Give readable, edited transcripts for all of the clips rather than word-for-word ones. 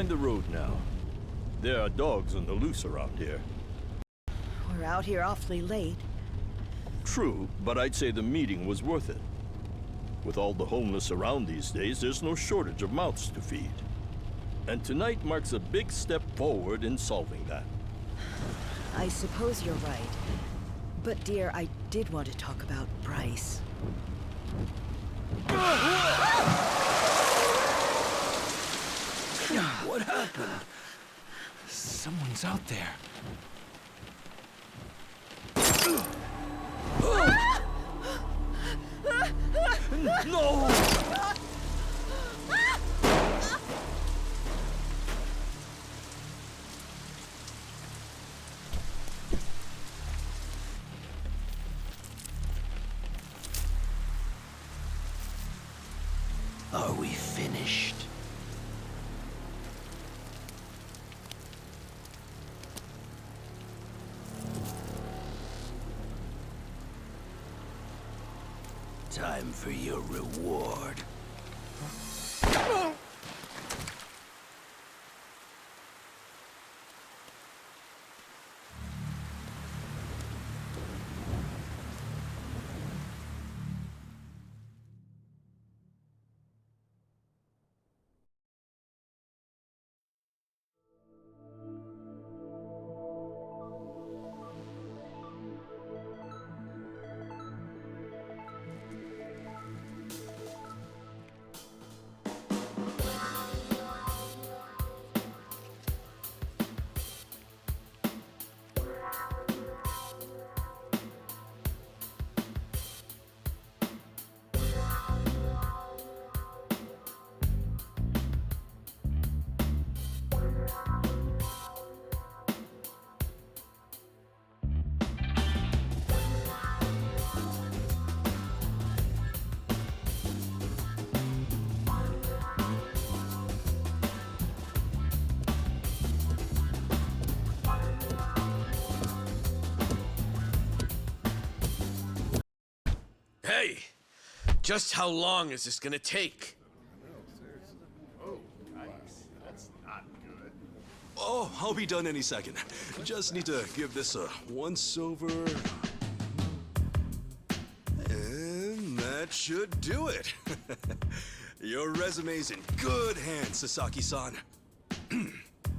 mind the road now. There are dogs on the loose around here. We're out here awfully late. True, but I'd say the meeting was worth it. With all the homeless around these days, there's no shortage of mouths to feed. And tonight marks a big step forward in solving that. I suppose you're right. But dear, I did want to talk about Bryce. What happened? Someone's out there. No! Are we finished? Time for your reward. Hey, just how long is this gonna take? Oh, I'll be done any second. Just need to give this a once-over. And that should do it. Your resume's in good hands, Sasaki-san.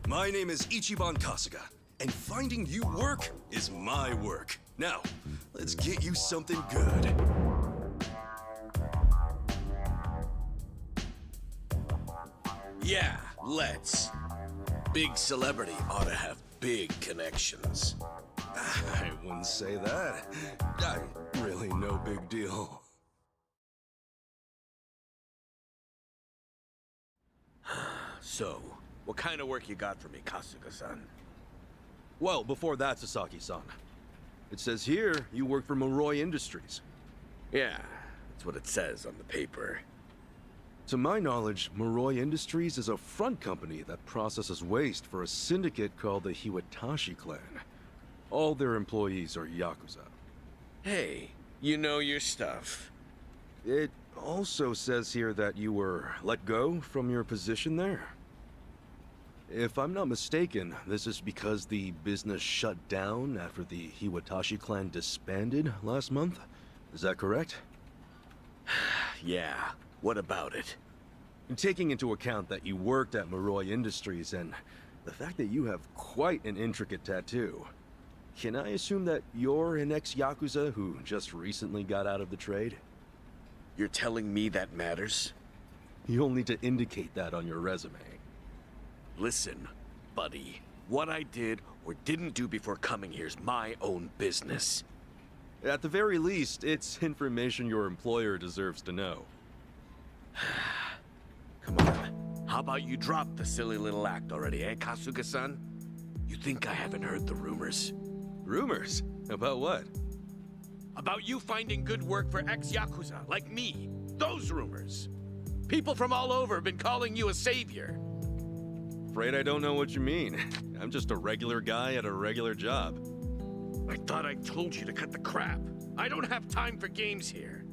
My name is Ichiban Kasuga, and finding you work is my work. Now, let's get you something good. Yeah, let's. Big celebrity ought to have big connections. I wouldn't say that. I'm really no big deal. So, what kind of work you got for me, Kasuga-san? Well, before that, Sasaki-san. It says here you work for Moroi Industries. Yeah, that's what it says on the paper. To my knowledge, Moroi Industries is a front company that processes waste for a syndicate called the Hiwatashi clan. All their employees are Yakuza. Hey, you know your stuff. It also says here that you were let go from your position there. If I'm not mistaken, this is because the business shut down after the Hiwatashi clan disbanded last month. Is that correct? Yeah, what about it? Taking into account that you worked at Moroi Industries and the fact that you have quite an intricate tattoo, can I assume that you're an ex-Yakuza who just recently got out of the trade? You're telling me that matters? You'll need to indicate that on your resume. Listen, buddy. What I did or didn't do before coming here's my own business. At the very least, it's information your employer deserves to know. Come on. How about you drop the silly little act already, eh, Kasuga-san? You think I haven't heard the rumors? Rumors? About what? About you finding good work for ex-Yakuza, like me. Those rumors. People from all over have been calling you a savior. Afraid I don't know what you mean. I'm just a regular guy at a regular job. I thought I told you to cut the crap. I don't have time for games here.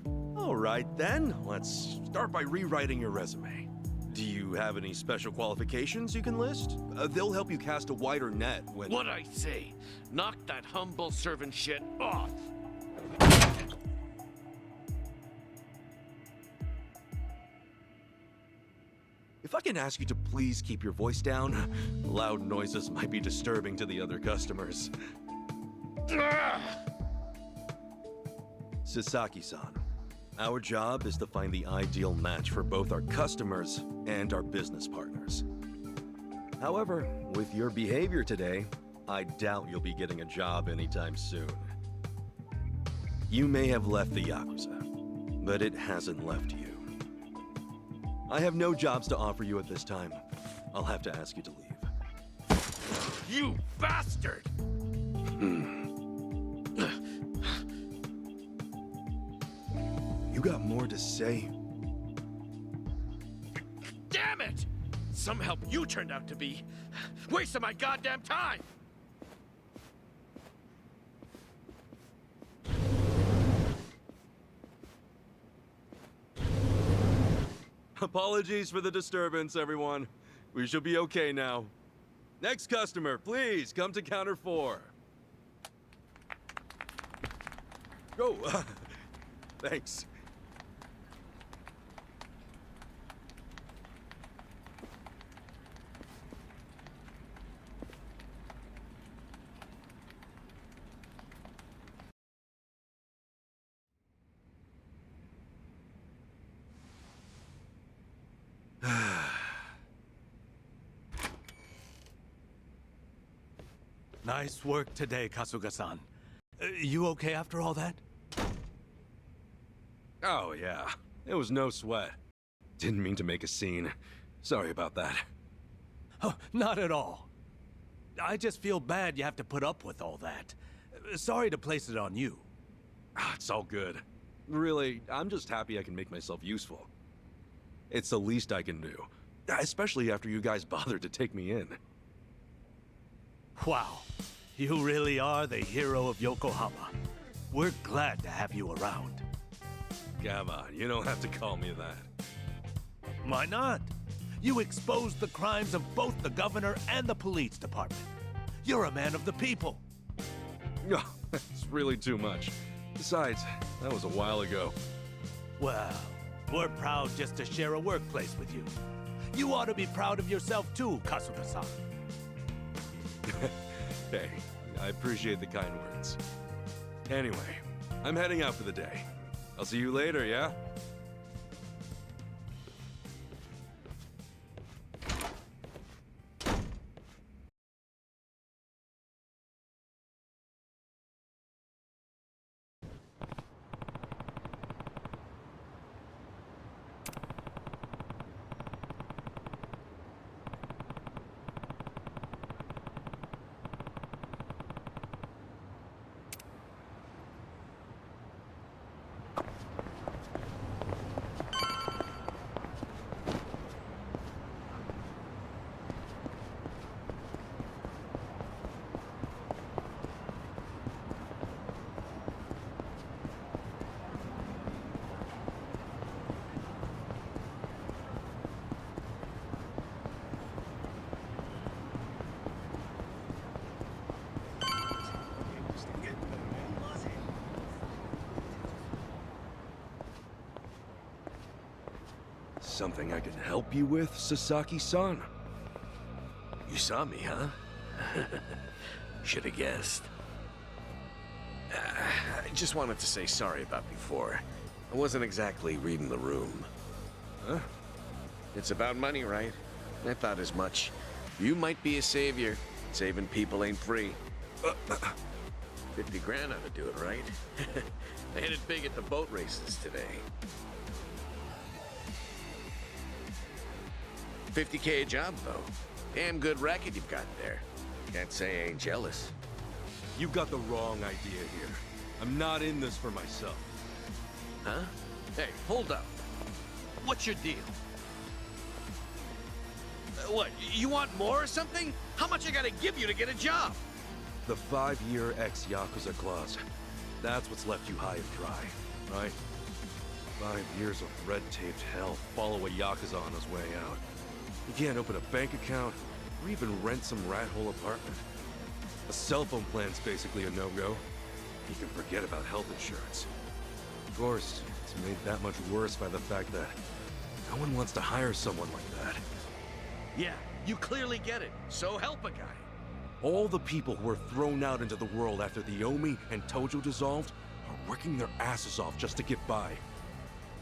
All right then, let's start by rewriting your resume. Do you have any special qualifications you can list? They'll help you cast a wider net when... What I say? Knock that humble servant shit off. If I can ask you to please keep your voice down, loud noises might be disturbing to the other customers. Sasaki-san, our job is to find the ideal match for both our customers and our business partners. However, with your behavior today, I doubt you'll be getting a job anytime soon. You may have left the Yakuza, but it hasn't left you. I have no jobs to offer you at this time. I'll have to ask you to leave. You bastard! You got more to say? Damn it! Some help you turned out to be. Wasting my goddamn time! Apologies for the disturbance, everyone. We should be okay now. Next customer, please come to counter 4. Go. Thanks. Nice work today, Kasuga-san. You okay after all that? Oh, yeah. It was no sweat. Didn't mean to make a scene. Sorry about that. Oh, not at all. I just feel bad you have to put up with all that. Sorry to place it on you. It's all good. Really, I'm just happy I can make myself useful. It's the least I can do. Especially after you guys bothered to take me in. Wow. You really are the hero of Yokohama. We're glad to have you around. Come on, you don't have to call me that. Why not? You exposed the crimes of both the governor and the police department. You're a man of the people. No, it's really too much. Besides, that was a while ago. Well, we're proud just to share a workplace with you. You ought to be proud of yourself too, Kasuga-san. Hey, I appreciate the kind words. Anyway, I'm heading out for the day. I'll see you later, yeah? Something I can help you with, Sasaki-san? You saw me, huh? Should have guessed. I just wanted to say sorry about before. I wasn't exactly reading the room. Huh? It's about money, right? I thought as much. You might be a savior. Saving people ain't free. 50 grand ought to do it, right? I hit it big at the boat races today. 50K a job, though. Damn good racket you've got there. Can't say I ain't jealous. You got the wrong idea here. I'm not in this for myself. Huh? Hey, hold up. What's your deal? What, you want more or something? How much I gotta give you to get a job? The 5-year ex-Yakuza clause. That's what's left you high and dry, right? 5 years of red-taped hell follow a Yakuza on his way out. You can't open a bank account, or even rent some rat hole apartment. A cell phone plan's basically a no-go. You can forget about health insurance. Of course, it's made that much worse by the fact that no one wants to hire someone like that. Yeah, you clearly get it. So help a guy. All the people who were thrown out into the world after the Omi and Tojo dissolved are working their asses off just to get by.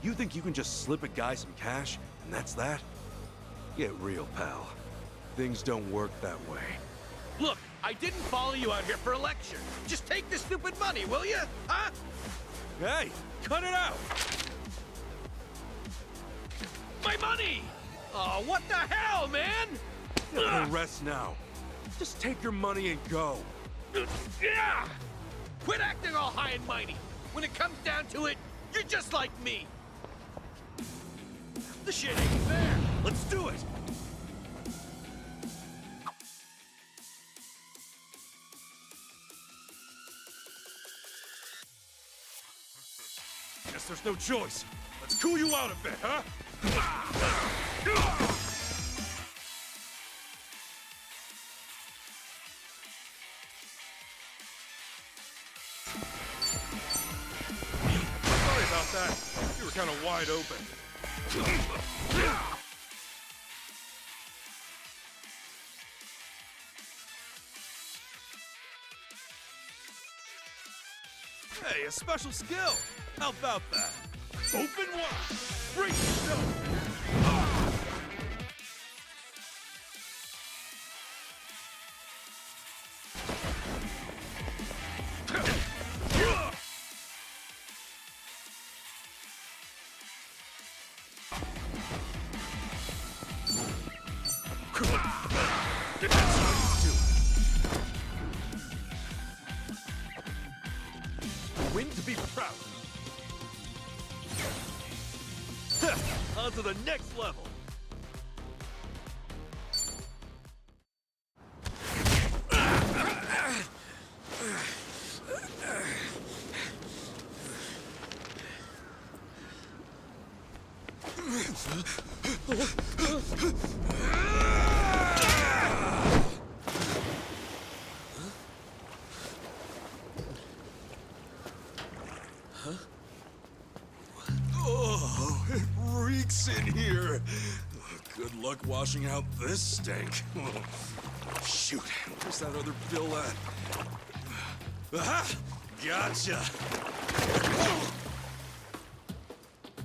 You think you can just slip a guy some cash, and that's that? Get real, pal. Things don't work that way. Look, I didn't follow you out here for a lecture. Just take the stupid money, will you? Huh? Hey, cut it out! My money! Oh, what the hell, man? No rest now. Just take your money and go. Yeah! Quit acting all high and mighty. When it comes down to it, you're just like me. The shit ain't fair. Let's do it. Guess there's no choice. Let's cool you out a bit, huh? Sorry about that. You were kind of wide open. Hey, a special skill! How about that? Open wide! Break yourself! Win to be proud. On to the next level. Oh, it reeks in here. Good luck washing out this stank. Shoot, where's that other bill at? Aha! Gotcha!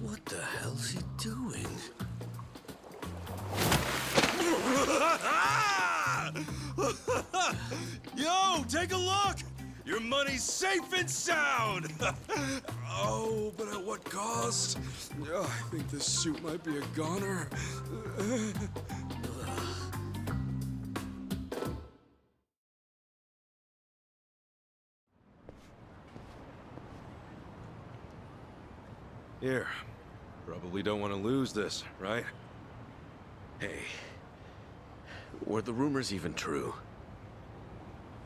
What the hell's he doing? Yo, take a look! Your money's safe and sound! Oh, but at what cost? Oh, I think this suit might be a goner. Here. Probably don't want to lose this, right? Hey, were the rumors even true?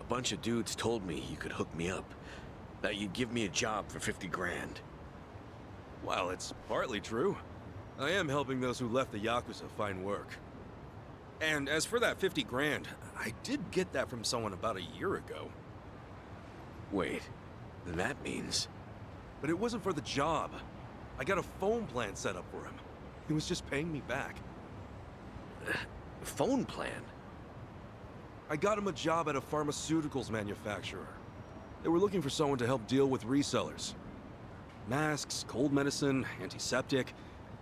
A bunch of dudes told me you could hook me up, that you'd give me a job for 50 grand. Well, it's partly true. I am helping those who left the Yakuza find work. And as for that 50 grand, I did get that from someone about a year ago. Wait, then that means... But it wasn't for the job. I got a phone plan set up for him. He was just paying me back. Phone plan? I got him a job at a pharmaceuticals manufacturer. They were looking for someone to help deal with resellers. Masks, cold medicine, antiseptic.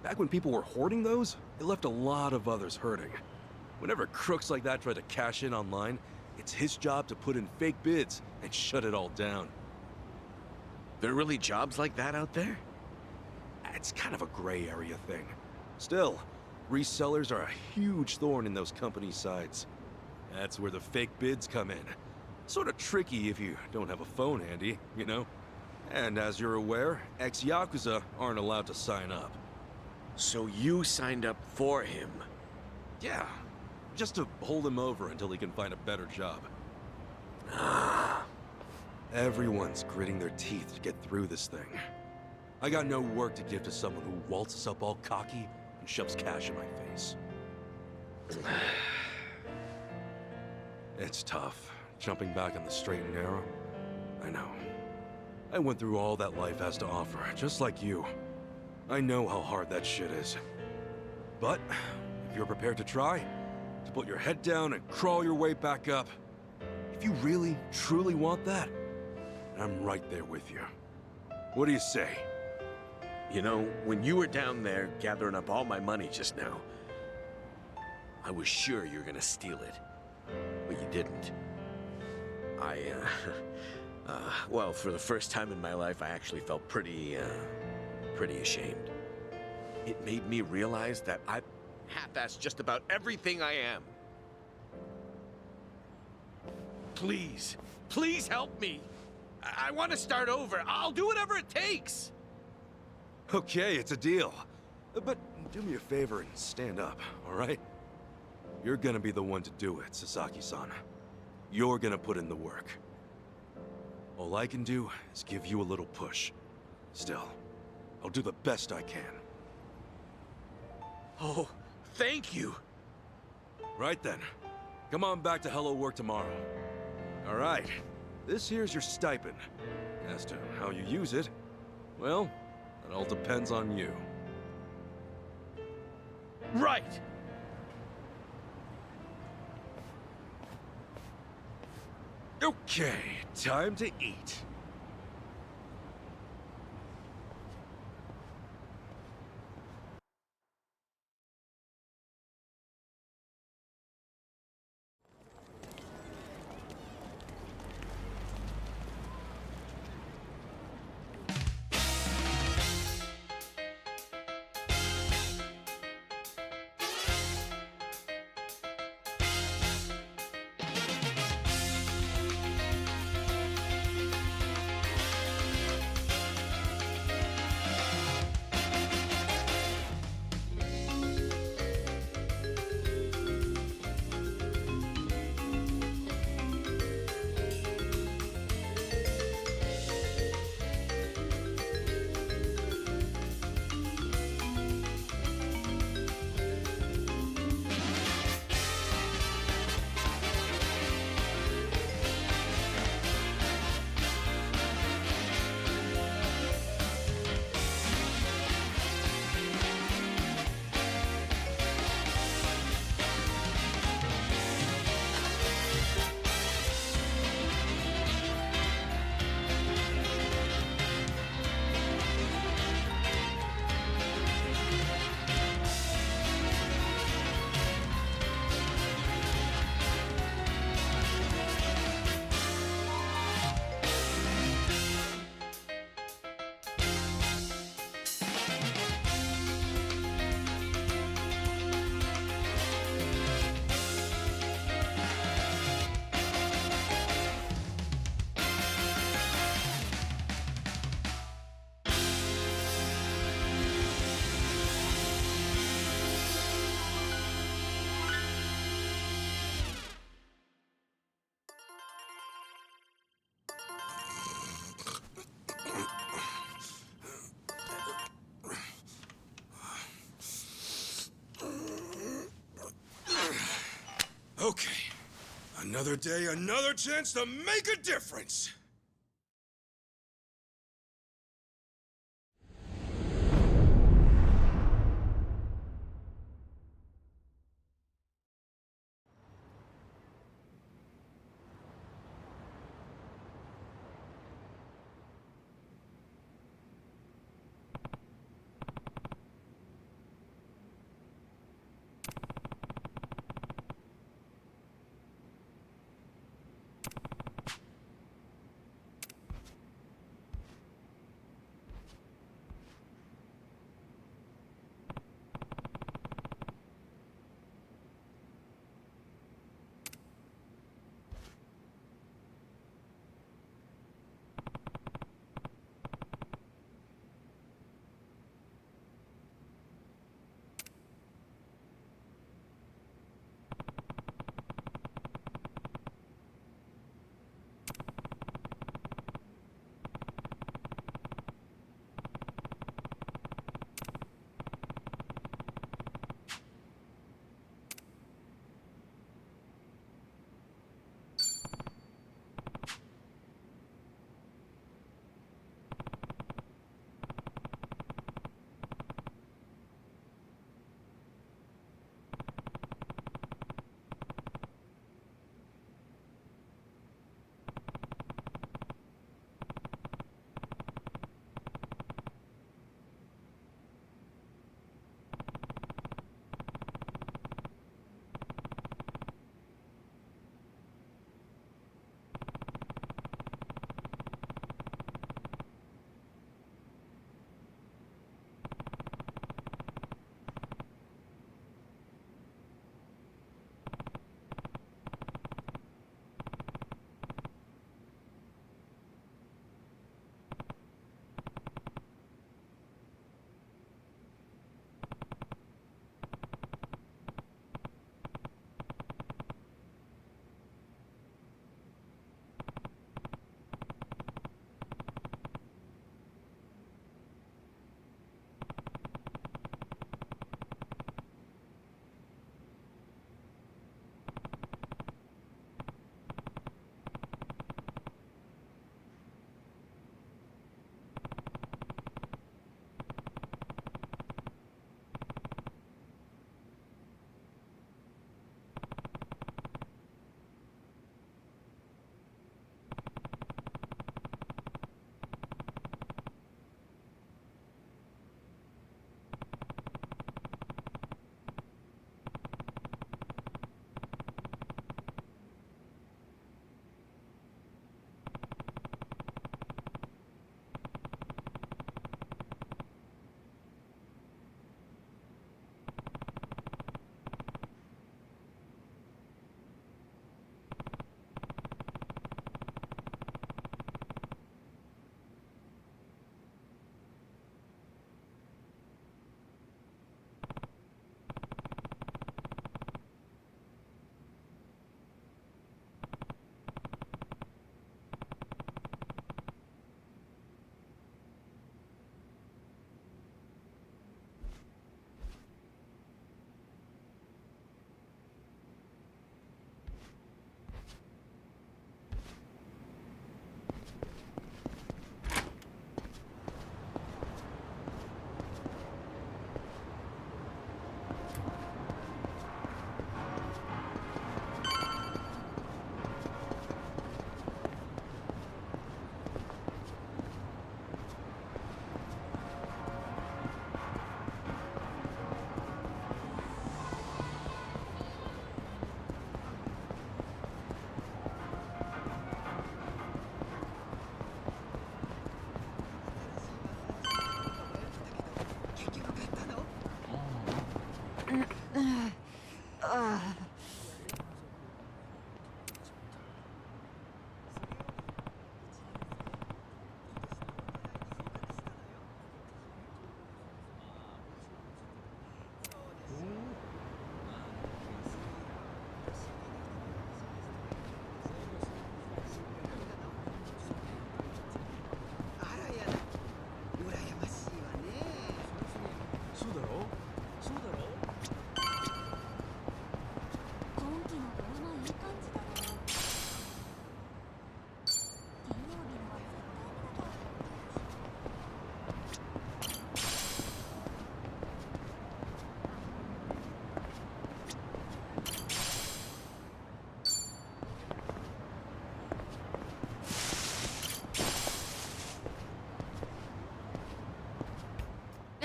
Back when people were hoarding those, it left a lot of others hurting. Whenever crooks like that try to cash in online, it's his job to put in fake bids and shut it all down. There are really jobs like that out there? It's kind of a gray area thing. Still, resellers are a huge thorn in those companies' sides. That's where the fake bids come in. Sort of tricky if you don't have a phone handy, you know? And as you're aware, ex-Yakuza aren't allowed to sign up. So you signed up for him? Yeah, just to hold him over until he can find a better job. Everyone's gritting their teeth to get through this thing. I got no work to give to someone who waltzes up all cocky and shoves cash in my face. It's tough, jumping back on the straight and narrow. I know. I went through all that life has to offer, just like you. I know how hard that shit is. But, if you're prepared to try, to put your head down and crawl your way back up, if you really, truly want that, I'm right there with you. What do you say? You know, when you were down there gathering up all my money just now, I was sure you were gonna steal it. But you didn't. Well, for the first time in my life, I actually felt pretty ashamed. It made me realize that I've half-assed just about everything I am. Please, please help me. I want to start over. I'll do whatever it takes. Okay, it's a deal. But do me a favor and stand up, all right? You're gonna be the one to do it, Sasaki-san. You're gonna put in the work. All I can do is give you a little push. Still, I'll do the best I can. Oh, thank you. Right then. Come on back to Hello Work tomorrow. All right. This here's your stipend. As to how you use it, well, it all depends on you. Right. Okay, time to eat. Okay. Another day, another chance to make a difference!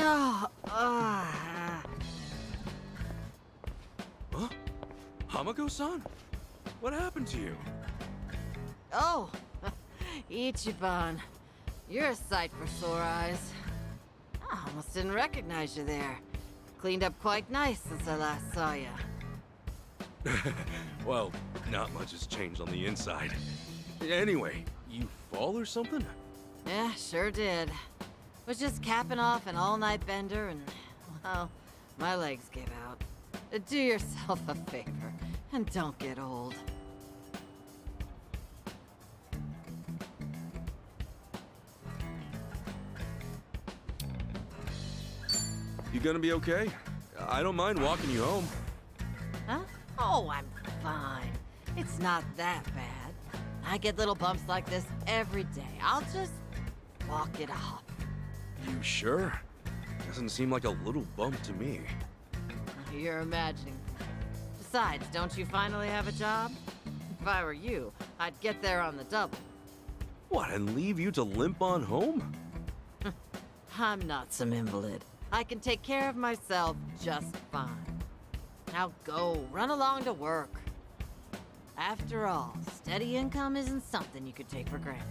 Oh, ah. Huh? Hamako-san? What happened to you? Oh, Ichiban. You're a sight for sore eyes. I almost didn't recognize you there. Cleaned up quite nice since I last saw you. Well, not much has changed on the inside. Anyway, you fall or something? Yeah, sure did. Was just capping off an all-night bender and, well, my legs gave out. Do yourself a favor and don't get old. You gonna be okay? I don't mind walking you home. Huh? Oh, I'm fine. It's not that bad. I get little bumps like this every day. I'll just walk it off. You sure? Doesn't seem like a little bump to me. You're imagining. Besides, don't you finally have a job? If I were you, I'd get there on the double. What, and leave you to limp on home? I'm not some invalid. I can take care of myself just fine. Now go, run along to work. After all, steady income isn't something you could take for granted.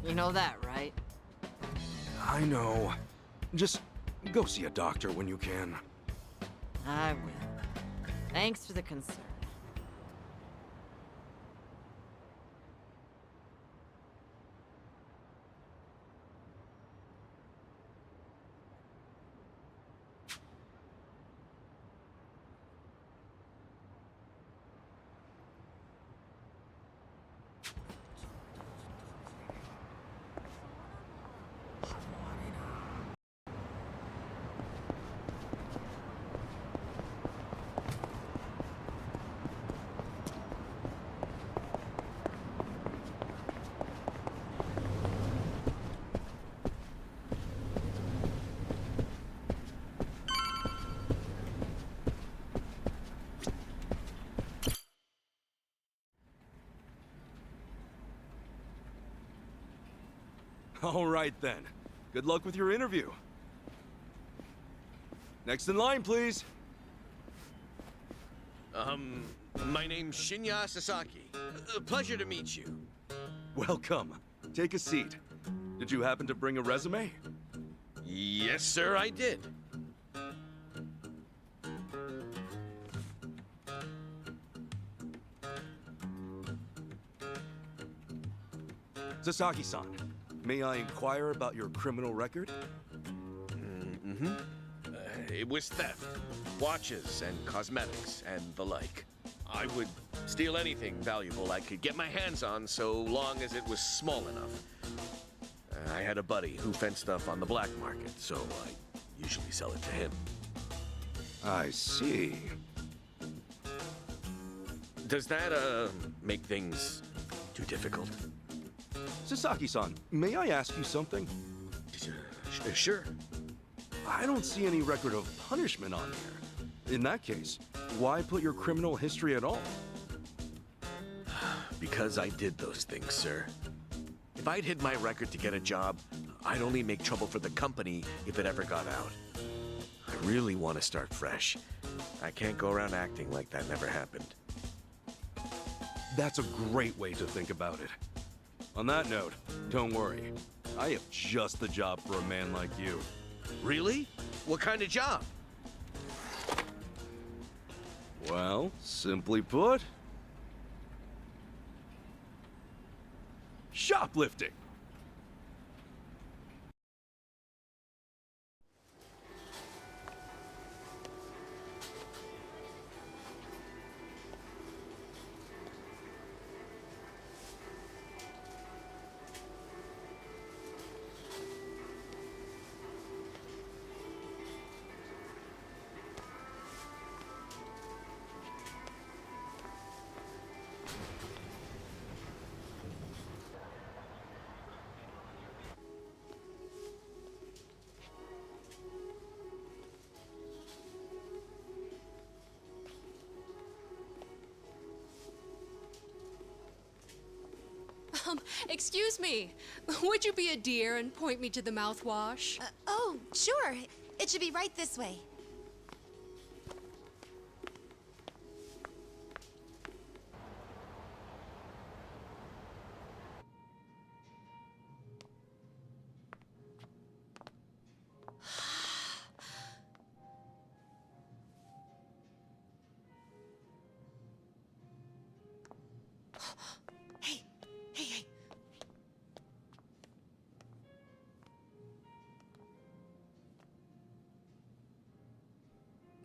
You know that, right? I know. Just go see a doctor when you can. I will. Thanks for the concern. All right then. Good luck with your interview. Next in line, please. My name's Shinya Sasaki. Pleasure to meet you. Welcome. Take a seat. Did you happen to bring a resume? Yes, sir, I did. Sasaki-san, may I inquire about your criminal record? It was theft, watches and cosmetics and the like. I would steal anything valuable I could get my hands on so long as it was small enough. I had a buddy who fenced stuff on the black market, so I usually sell it to him. I see. Does that, make things too difficult? Sasaki-san, may I ask you something? Sure. I don't see any record of punishment on here. In that case, why put your criminal history at all? Because I did those things, sir. If I'd hid my record to get a job, I'd only make trouble for the company if it ever got out. I really want to start fresh. I can't go around acting like that never happened. That's a great way to think about it. On that note, don't worry. I have just the job for a man like you. Really? What kind of job? Well, simply put, shoplifting. Excuse me. Would you be a dear and point me to the mouthwash? Oh, sure. It should be right this way. Hey, hey, hey.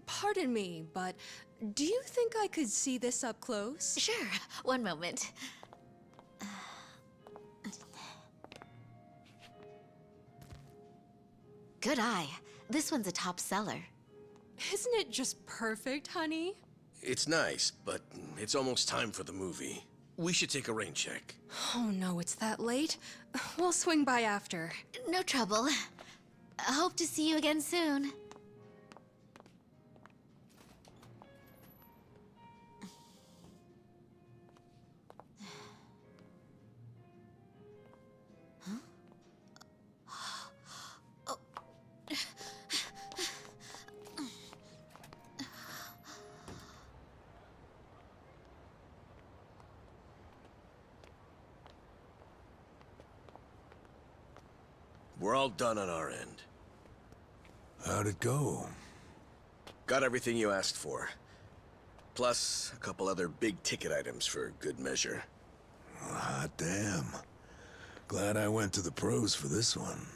Pardon me, but do you think I could see this up close? Sure, one moment. Good eye. This one's a top seller. Isn't it just perfect, honey? It's nice, but it's almost time for the movie. We should take a rain check. Oh no, it's that late. We'll swing by after. No trouble. I hope to see you again soon. We're all done on our end. How'd it go? Got everything you asked for. Plus, a couple other big-ticket items for good measure. Hot damn. Glad I went to the pros for this one.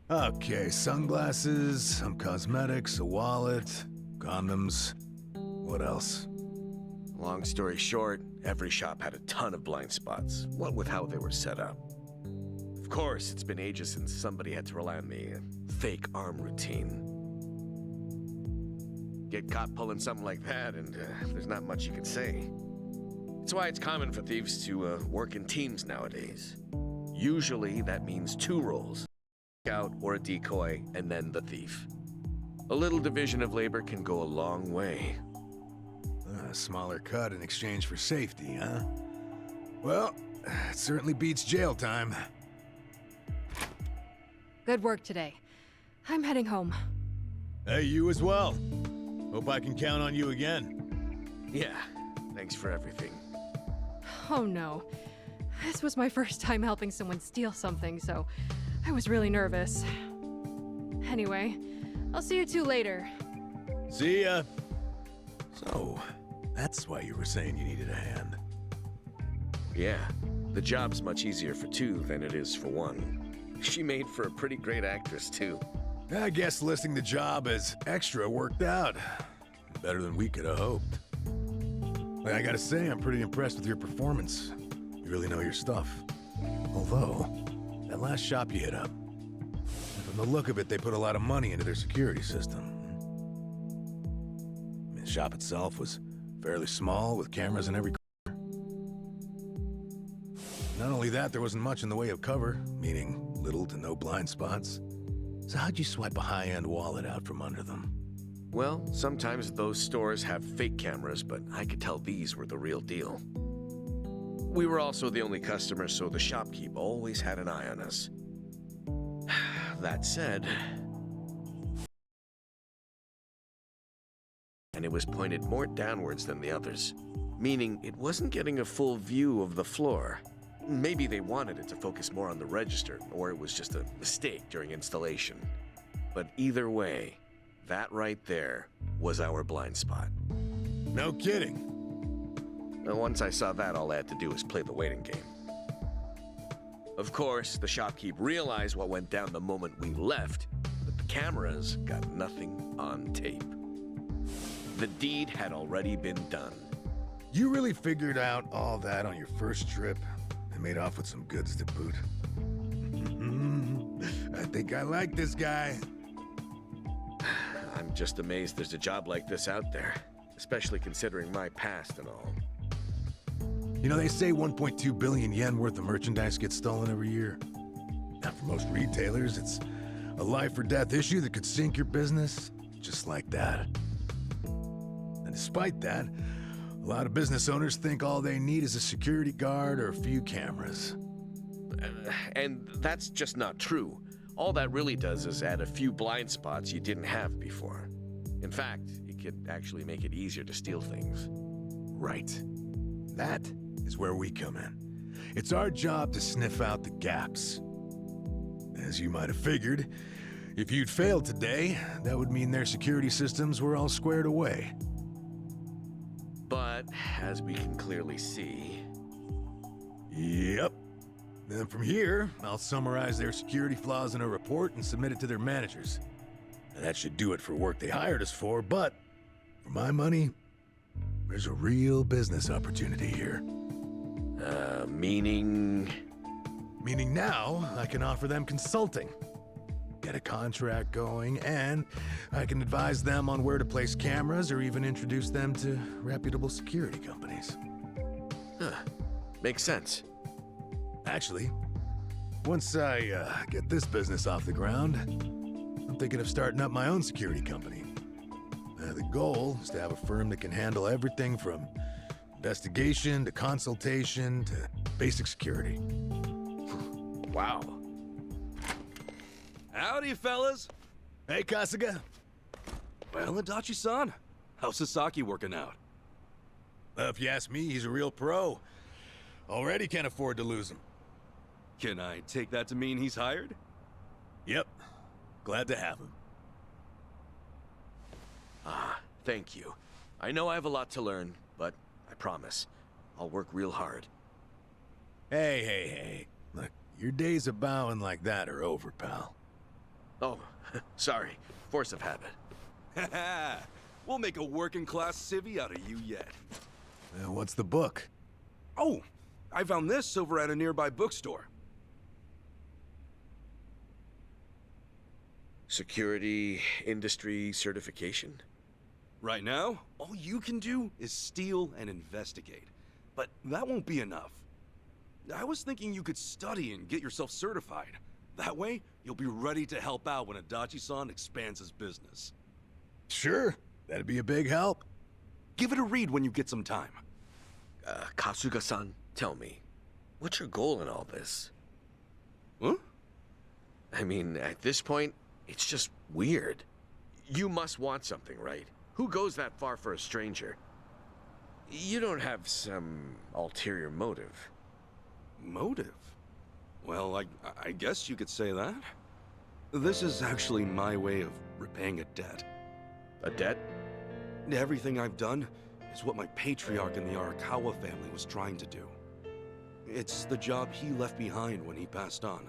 Okay, sunglasses, some cosmetics, a wallet, condoms. What else? Long story short, every shop had a ton of blind spots, what with how they were set up. Of course, it's been ages since somebody had to rely on the fake arm routine. Get caught pulling something like that, and there's not much you can say. That's why it's common for thieves to work in teams nowadays. Usually, that means 2 roles. Out or a decoy, and then the thief. A little division of labor can go a long way. A smaller cut in exchange for safety, huh? Well, it certainly beats jail time. Good work today. I'm heading home. Hey, you as well. Hope I can count on you again. Yeah, thanks for everything. Oh no. This was my first time helping someone steal something, so I was really nervous. Anyway, I'll see you two later. See ya. So, that's why you were saying you needed a hand. Yeah, the job's much easier for 2 than it is for 1. She made for a pretty great actress, too. I guess listing the job as extra worked out. Better than we could have hoped. But I gotta say, I'm pretty impressed with your performance. You really know your stuff. Although, that last shop you hit up, from the look of it, they put a lot of money into their security system. I mean, the shop itself was fairly small, with cameras in every corner. Not only that, there wasn't much in the way of cover, meaning little to no blind spots. So how'd you swipe a high-end wallet out from under them? Well, sometimes those stores have fake cameras, but I could tell these were the real deal. We were also the only customers, so the shopkeep always had an eye on us. That said... And it was pointed more downwards than the others, meaning it wasn't getting a full view of the floor. Maybe they wanted it to focus more on the register, or it was just a mistake during installation. But either way, that right there was our blind spot. No kidding. Now, once I saw that, all I had to do was play the waiting game. Of course, the shopkeep realized what went down the moment we left, but the cameras got nothing on tape. The deed had already been done. You really figured out all that on your first trip and made off with some goods to boot. I think I like this guy. I'm just amazed there's a job like this out there, especially considering my past and all. You know, they say 1.2 billion yen worth of merchandise gets stolen every year. Now, for most retailers, it's a life or death issue that could sink your business, just like that. despite that, a lot of business owners think all they need is a security guard or a few cameras. And that's just not true. All that really does is add a few blind spots you didn't have before. In fact, it could actually make it easier to steal things. Right. That is where we come in. It's our job to sniff out the gaps. As you might have figured, if you'd failed today, that would mean their security systems were all squared away. But, as we can clearly see... Yep. Then from here, I'll summarize their security flaws in a report and submit it to their managers. Now, that should do it for work they hired us for, but for my money, there's a real business opportunity here. Meaning? Meaning now, I can offer them consulting. Get a contract going, and I can advise them on where to place cameras or even introduce them to reputable security companies. Huh. Makes sense. Actually, once I get this business off the ground, I'm thinking of starting up my own security company. The goal is to have a firm that can handle everything from investigation to consultation to basic security. Wow. Howdy, fellas. Hey, Kasuga. Well, Adachi-san, how's Sasaki working out? If you ask me, he's a real pro. Already can't afford to lose him. Can I take that to mean he's hired? Yep. Glad to have him. Thank you. I know I have a lot to learn, but I promise, I'll work real hard. Hey. Look, your days of bowing like that are over, pal. Oh, sorry. Force of habit. Haha, we'll make a working-class civvy out of you yet. What's the book? Oh, I found this over at a nearby bookstore. Security industry certification? Right now, all you can do is steal and investigate. But that won't be enough. I was thinking you could study and get yourself certified. That way, you'll be ready to help out when Adachi-san expands his business. Sure, that'd be a big help. Give it a read when you get some time. Kasuga-san, tell me, what's your goal in all this? Huh? I mean, at this point, it's just weird. You must want something, right? Who goes that far for a stranger? You don't have some ulterior motive. Motive? Well, I guess you could say that. This is actually my way of repaying a debt. A debt? Everything I've done is what my patriarch in the Arakawa family was trying to do. It's the job he left behind when he passed on.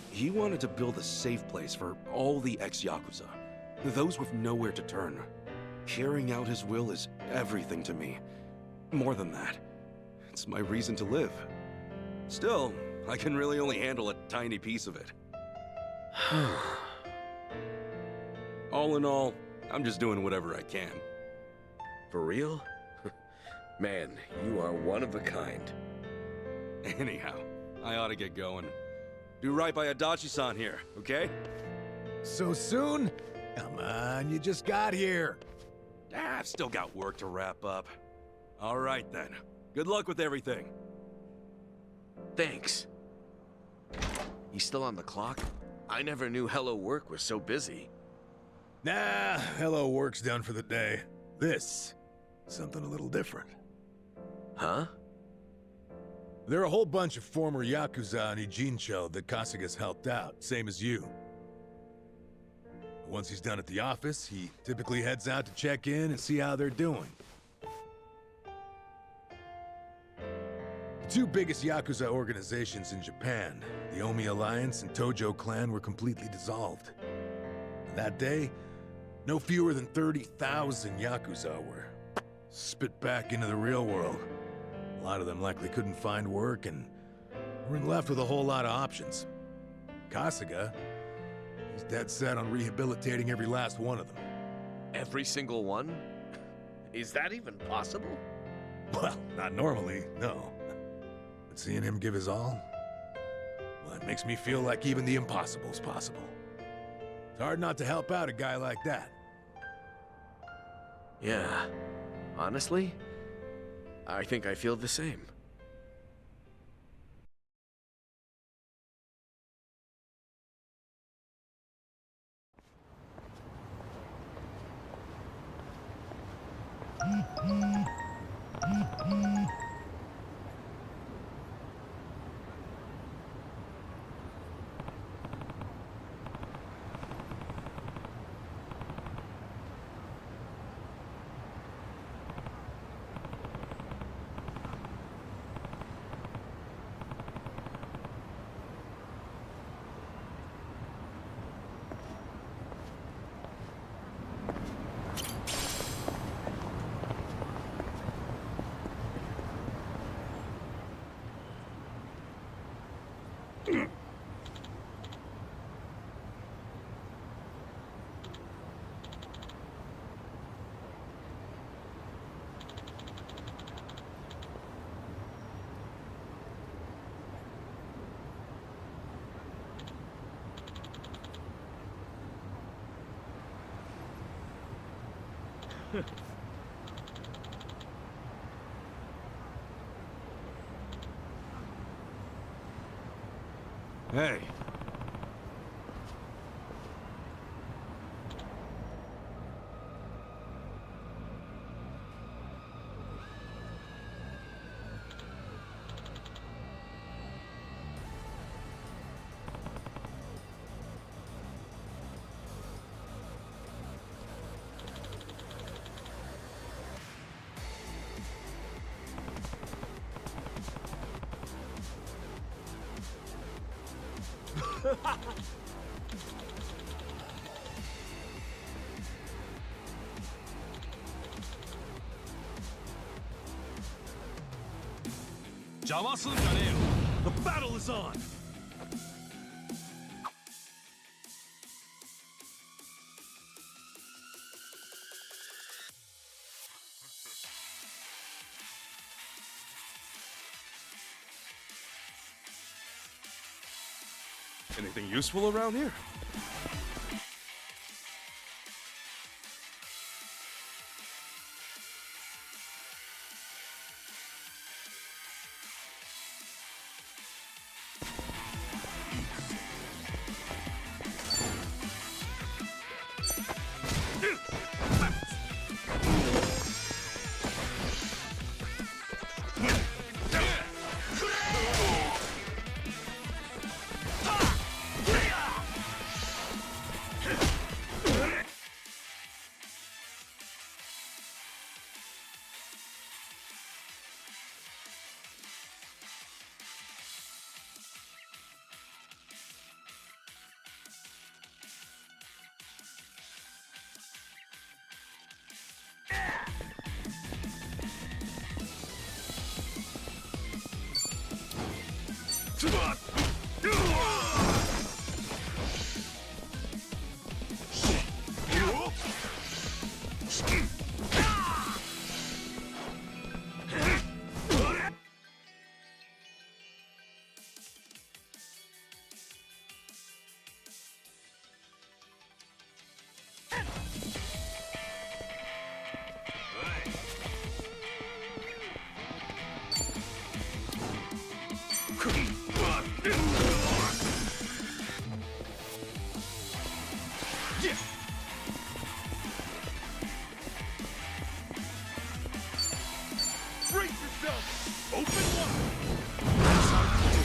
He wanted to build a safe place for all the ex-Yakuza, those with nowhere to turn. Carrying out his will is everything to me. More than that, it's my reason to live. Still, I can really only handle a tiny piece of it. All in all, I'm just doing whatever I can. For real? Man, you are one of a kind. Anyhow, I ought to get going. Do right by Adachi-san here, okay? So soon? Come on, you just got here. I've still got work to wrap up. All right then. Good luck with everything. Thanks. You still on the clock? I never knew Hello Work was so busy. Nah, hello work's done for the day. This, something a little different. Huh? There are a whole bunch of former Yakuza in Ijincho that Kasuga's helped out, same as you. Once he's done at the office, he typically heads out to check in and see how they're doing. The two biggest Yakuza organizations in Japan, the Omi Alliance and Tojo Clan, were completely dissolved. And that day, no fewer than 30,000 Yakuza were spit back into the real world. A lot of them likely couldn't find work and weren't left with a whole lot of options. Kasuga, he's dead set on rehabilitating every last one of them. Every single one? Is that even possible? Well, not normally, no. But seeing him give his all, well, it makes me feel like even the impossible's possible. It's hard not to help out a guy like that. Yeah. Honestly, I think I feel the same. Hey. The battle is on! Anything useful around here? Brace yourself! Open wide! That's how you do.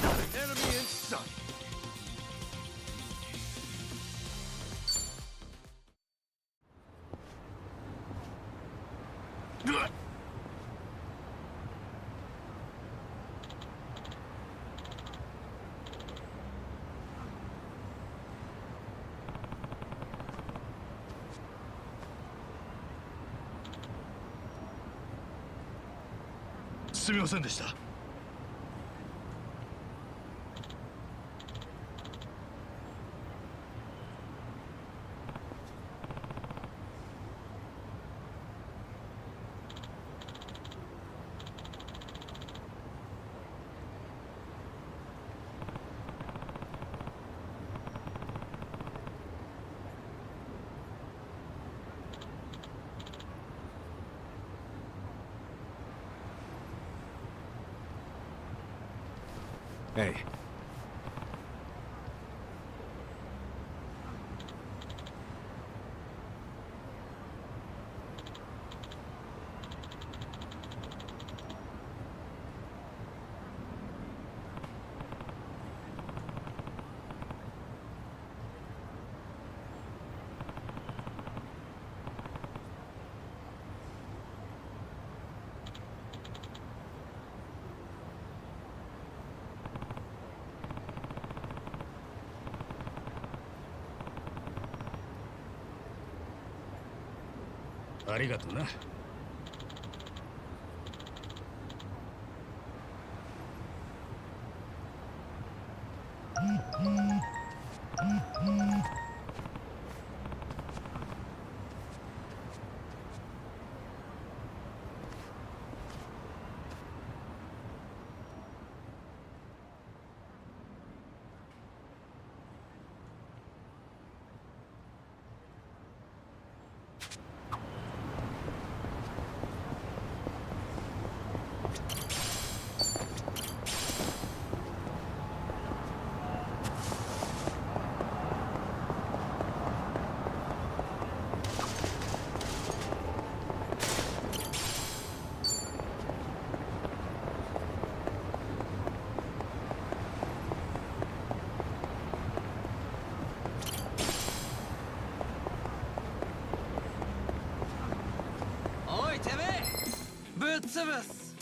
Not an enemy in sight. Hey.ありがとな。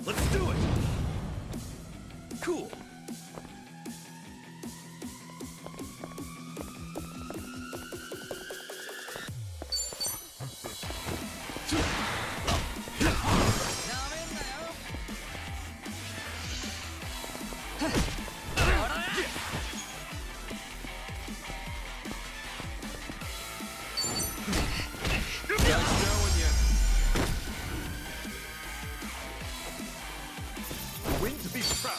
Let's do it! Cool. Win to be proud.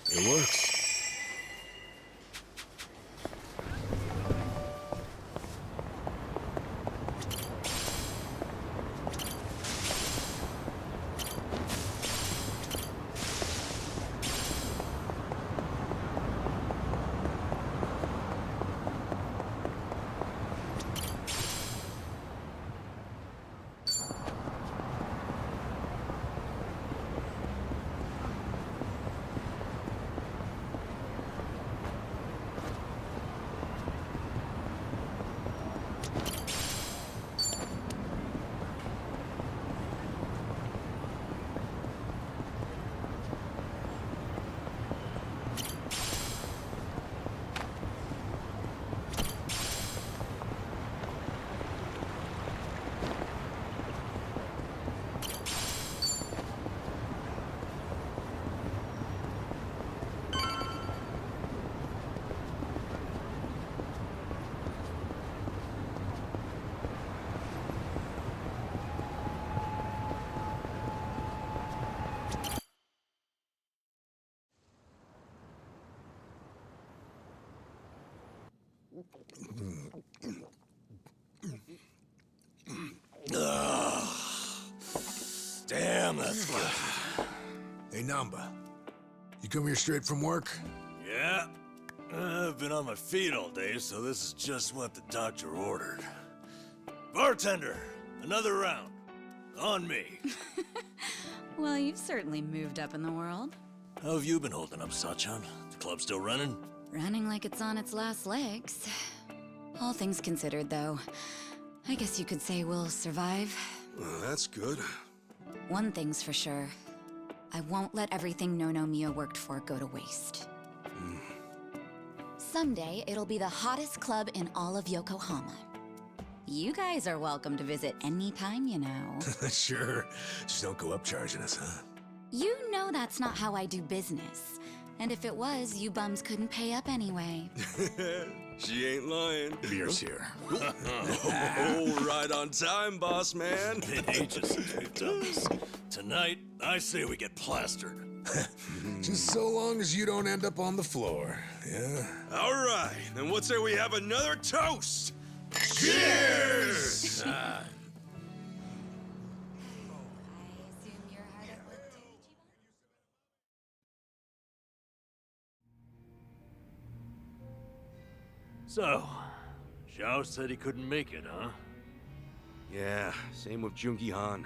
It works. Damn, that's good. Hey, Namba. You come here straight from work? Yeah. I've been on my feet all day, so this is just what the doctor ordered. Bartender, another round. On me. Well, you've certainly moved up in the world. How have you been holding up, Sachan? The club still running? Running like it's on its last legs. All things considered, though, I guess you could say we'll survive. Well, that's good. One thing's for sure. I won't let everything No Mia worked for go to waste. Someday, it'll be the hottest club in all of Yokohama. You guys are welcome to visit anytime, you know. Sure. Just don't go up charging us, huh? You know that's not how I do business. And if it was, you bums couldn't pay up anyway. She ain't lying. Beer's here. Oh, right on time, boss man. Been ages since we've done this. Tonight, I say we get plastered. Just so long as you don't end up on the floor, yeah? All right, then what say we have another toast? Cheers! So, Zhao said he couldn't make it, huh? Yeah, same with Junki Han.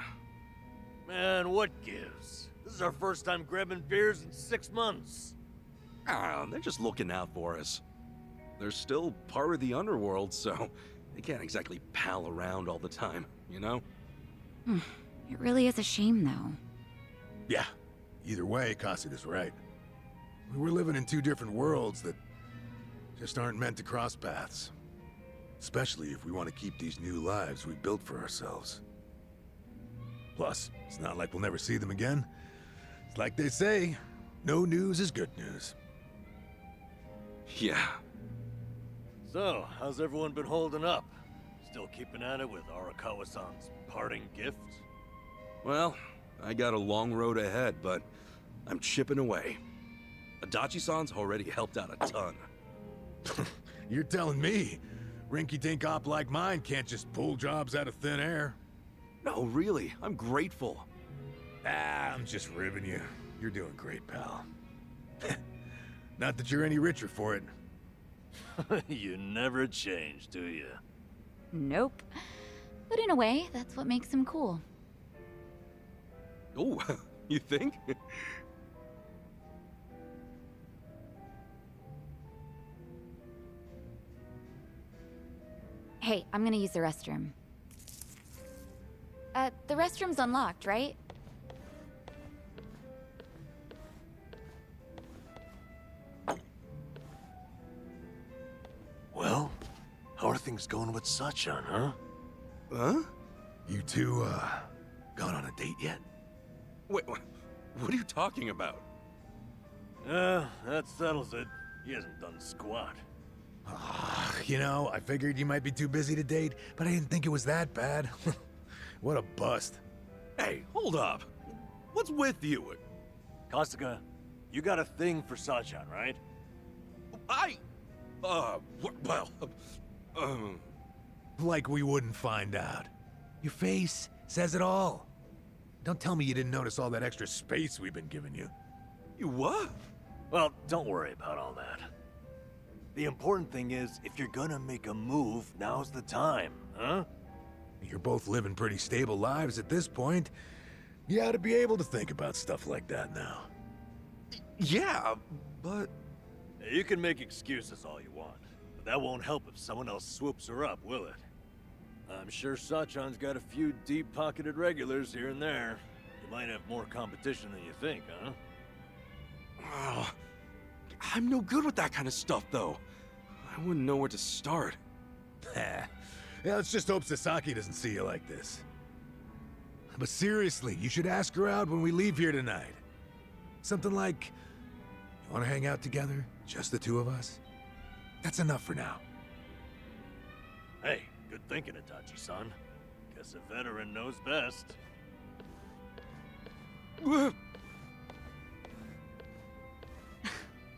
Man, what gives? This is our first time grabbing beers in 6 months. Ah, they're just looking out for us. They're still part of the underworld, so they can't exactly pal around all the time, you know? It really is a shame, though. Yeah. Either way, Kasuga's right. We're living in two different worlds that just aren't meant to cross paths. Especially if we want to keep these new lives we built for ourselves. Plus, it's not like we'll never see them again. It's like they say, no news is good news. Yeah. So, how's everyone been holding up? Still keeping at it with Arakawa-san's parting gift? Well, I got a long road ahead, but I'm chipping away. Adachi-san's already helped out a ton. You're telling me rinky-dink op like mine can't just pull jobs out of thin air? No, really, I'm grateful. Ah, I'm just ribbing you. You're doing great, pal. Not that you're any richer for it. You never change, do you? Nope. But in a way, that's what makes him cool. Oh, you think? Hey, I'm gonna use the restroom. The restroom's unlocked, right? Well, how are things going with Sachan, huh? Huh? You two, gone on a date yet? Wait, what are you talking about? That settles it. He hasn't done squat. You know, I figured you might be too busy to date, but I didn't think it was that bad. What a bust. Hey, hold up. What's with you? Kasuga, you got a thing for Sachan, right? Like we wouldn't find out. Your face says it all. Don't tell me you didn't notice all that extra space we've been giving you. You what? Well, don't worry about all that. The important thing is, if you're gonna make a move, now's the time, huh? You're both living pretty stable lives at this point. You ought to be able to think about stuff like that now. Yeah, but... You can make excuses all you want, but that won't help if someone else swoops her up, will it? I'm sure Sachan's got a few deep-pocketed regulars here and there. You might have more competition than you think, huh? Oh, I'm no good with that kind of stuff, though. I wouldn't know where to start. Yeah, let's just hope Sasaki doesn't see you like this. But seriously, you should ask her out when we leave here tonight. Something like, you want to hang out together? Just the two of us? That's enough for now. Hey, good thinking, Itachi-san. Guess a veteran knows best.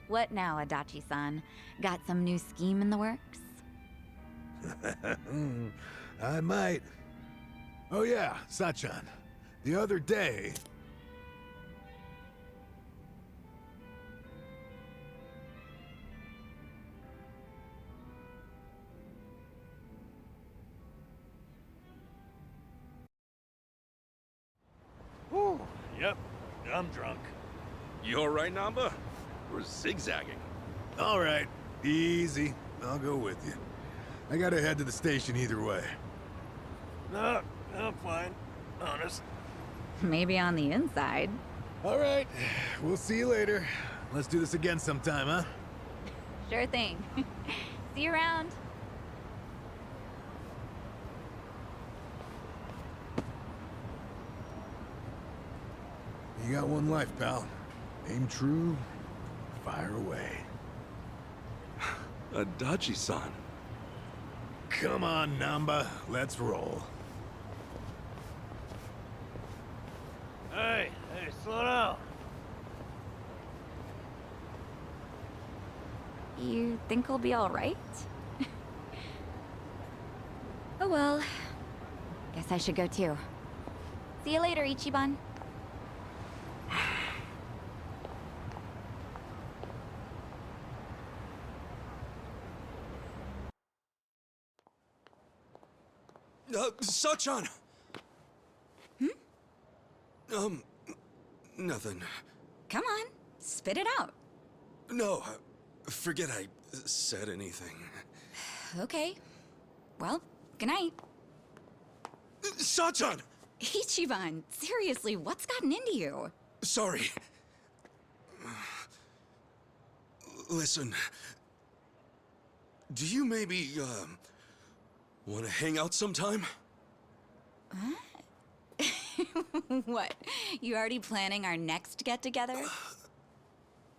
What now, Adachi-san? Got some new scheme in the works? I might. Oh yeah, Sachan. The other day... Whew, yep, I'm drunk. You all right, Namba? We're zigzagging. All right, easy. I'll go with you. I gotta head to the station either way. No, I'm fine. Honest. Maybe on the inside. All right, we'll see you later. Let's do this again sometime, huh? Sure thing. See you around. You got one life, pal. Aim true, fire away. Adachi-san. Come on, Namba. Let's roll. Hey, slow down. You think we'll be all right? Oh well. Guess I should go too. See you later, Ichiban. Sachan! Nothing. Come on, spit it out. No, forget I said anything. Okay. Well, good night. Sachan! Ichiban, seriously, what's gotten into you? Sorry. Listen. Do you maybe, want to hang out sometime? What? You already planning our next get-together?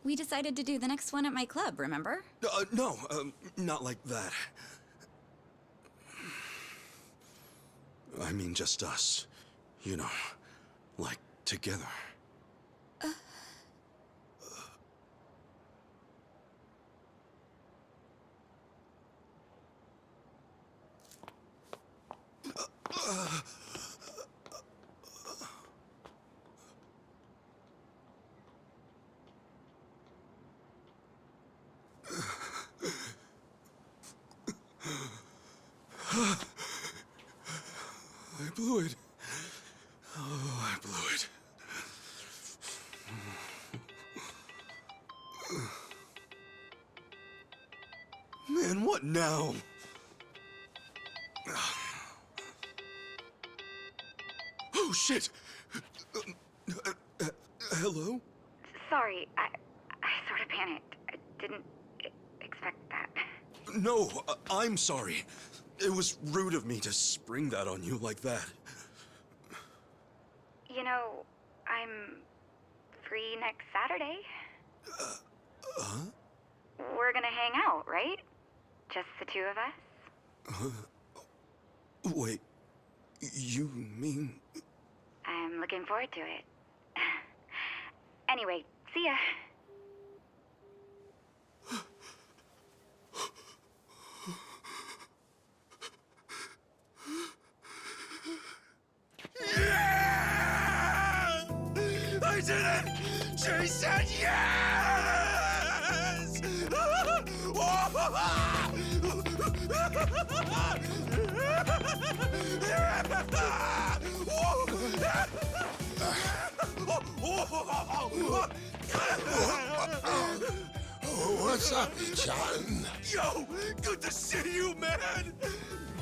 We decided to do the next one at my club, remember? No, not like that. I mean just us. You know, like together. I blew it. Oh, I blew it. Man, what now? Oh, shit! Hello? Sorry, I sort of panicked. I didn't expect that. No, I'm sorry. It was rude of me to spring that on you like that. You know, I'm free next Saturday. Huh? We're gonna hang out, right? Just the two of us? Wait, you mean... I'm looking forward to it. Anyway, see ya. Yeah! I did it! She said yes! What's up, John? Yo, good to see you, man!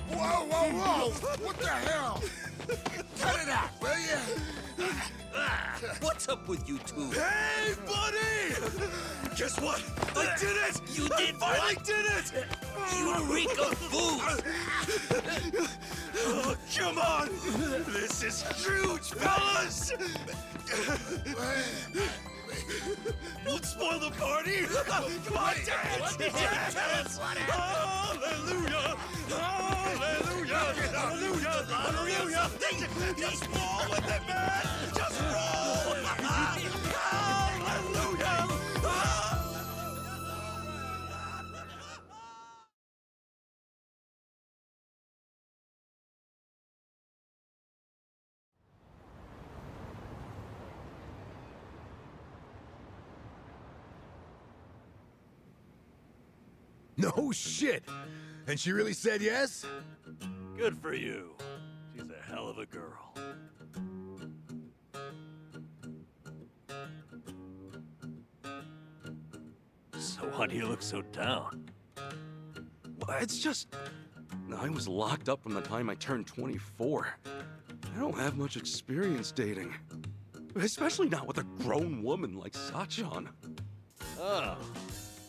Whoa, whoa, whoa! What the hell? Cut it out, will you? What's up with you two? Hey, buddy! Guess what? I did it! You did I finally what? did it! You reek of booze! Oh, come on! This is huge, fellas! Don't spoil the party! Come on, dance! Dance! Hallelujah! Hallelujah! Hallelujah! Hallelujah! Just roll with it, man! Just roll! Hallelujah! No shit! And she really said yes? Good for you. She's a hell of a girl. So why do you look so down? Well, it's just... I was locked up from the time I turned 24. I don't have much experience dating. Especially not with a grown woman like Sachan. Oh,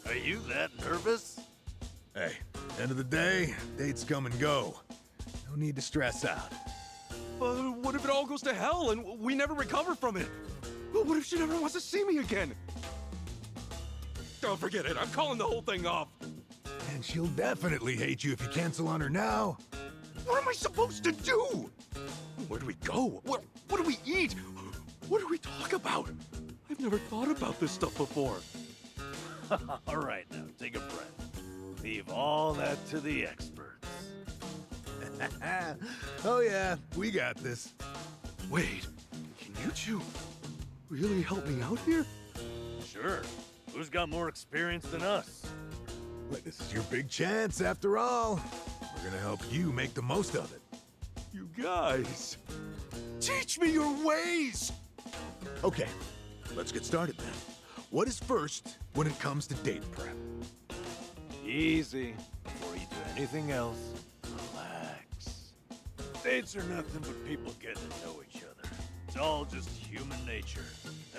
are you that nervous? Hey, end of the day, dates come and go. No need to stress out. But what if it all goes to hell and we never recover from it? What if she never wants to see me again? Don't forget it. I'm calling the whole thing off. And she'll definitely hate you if you cancel on her now. What am I supposed to do? Where do we go? What do we eat? What do we talk about? I've never thought about this stuff before. All right, now, take a breath. Leave all that to the experts. Oh yeah, we got this. Wait, can you two really help me out here? Sure. Who's got more experience than us? But this is your big chance after all. We're gonna help you make the most of it. You guys, teach me your ways! Okay, let's get started then. What is first when it comes to date prep? Easy. Before you do anything else, relax. Dates are nothing but people getting to know each other. It's all just human nature.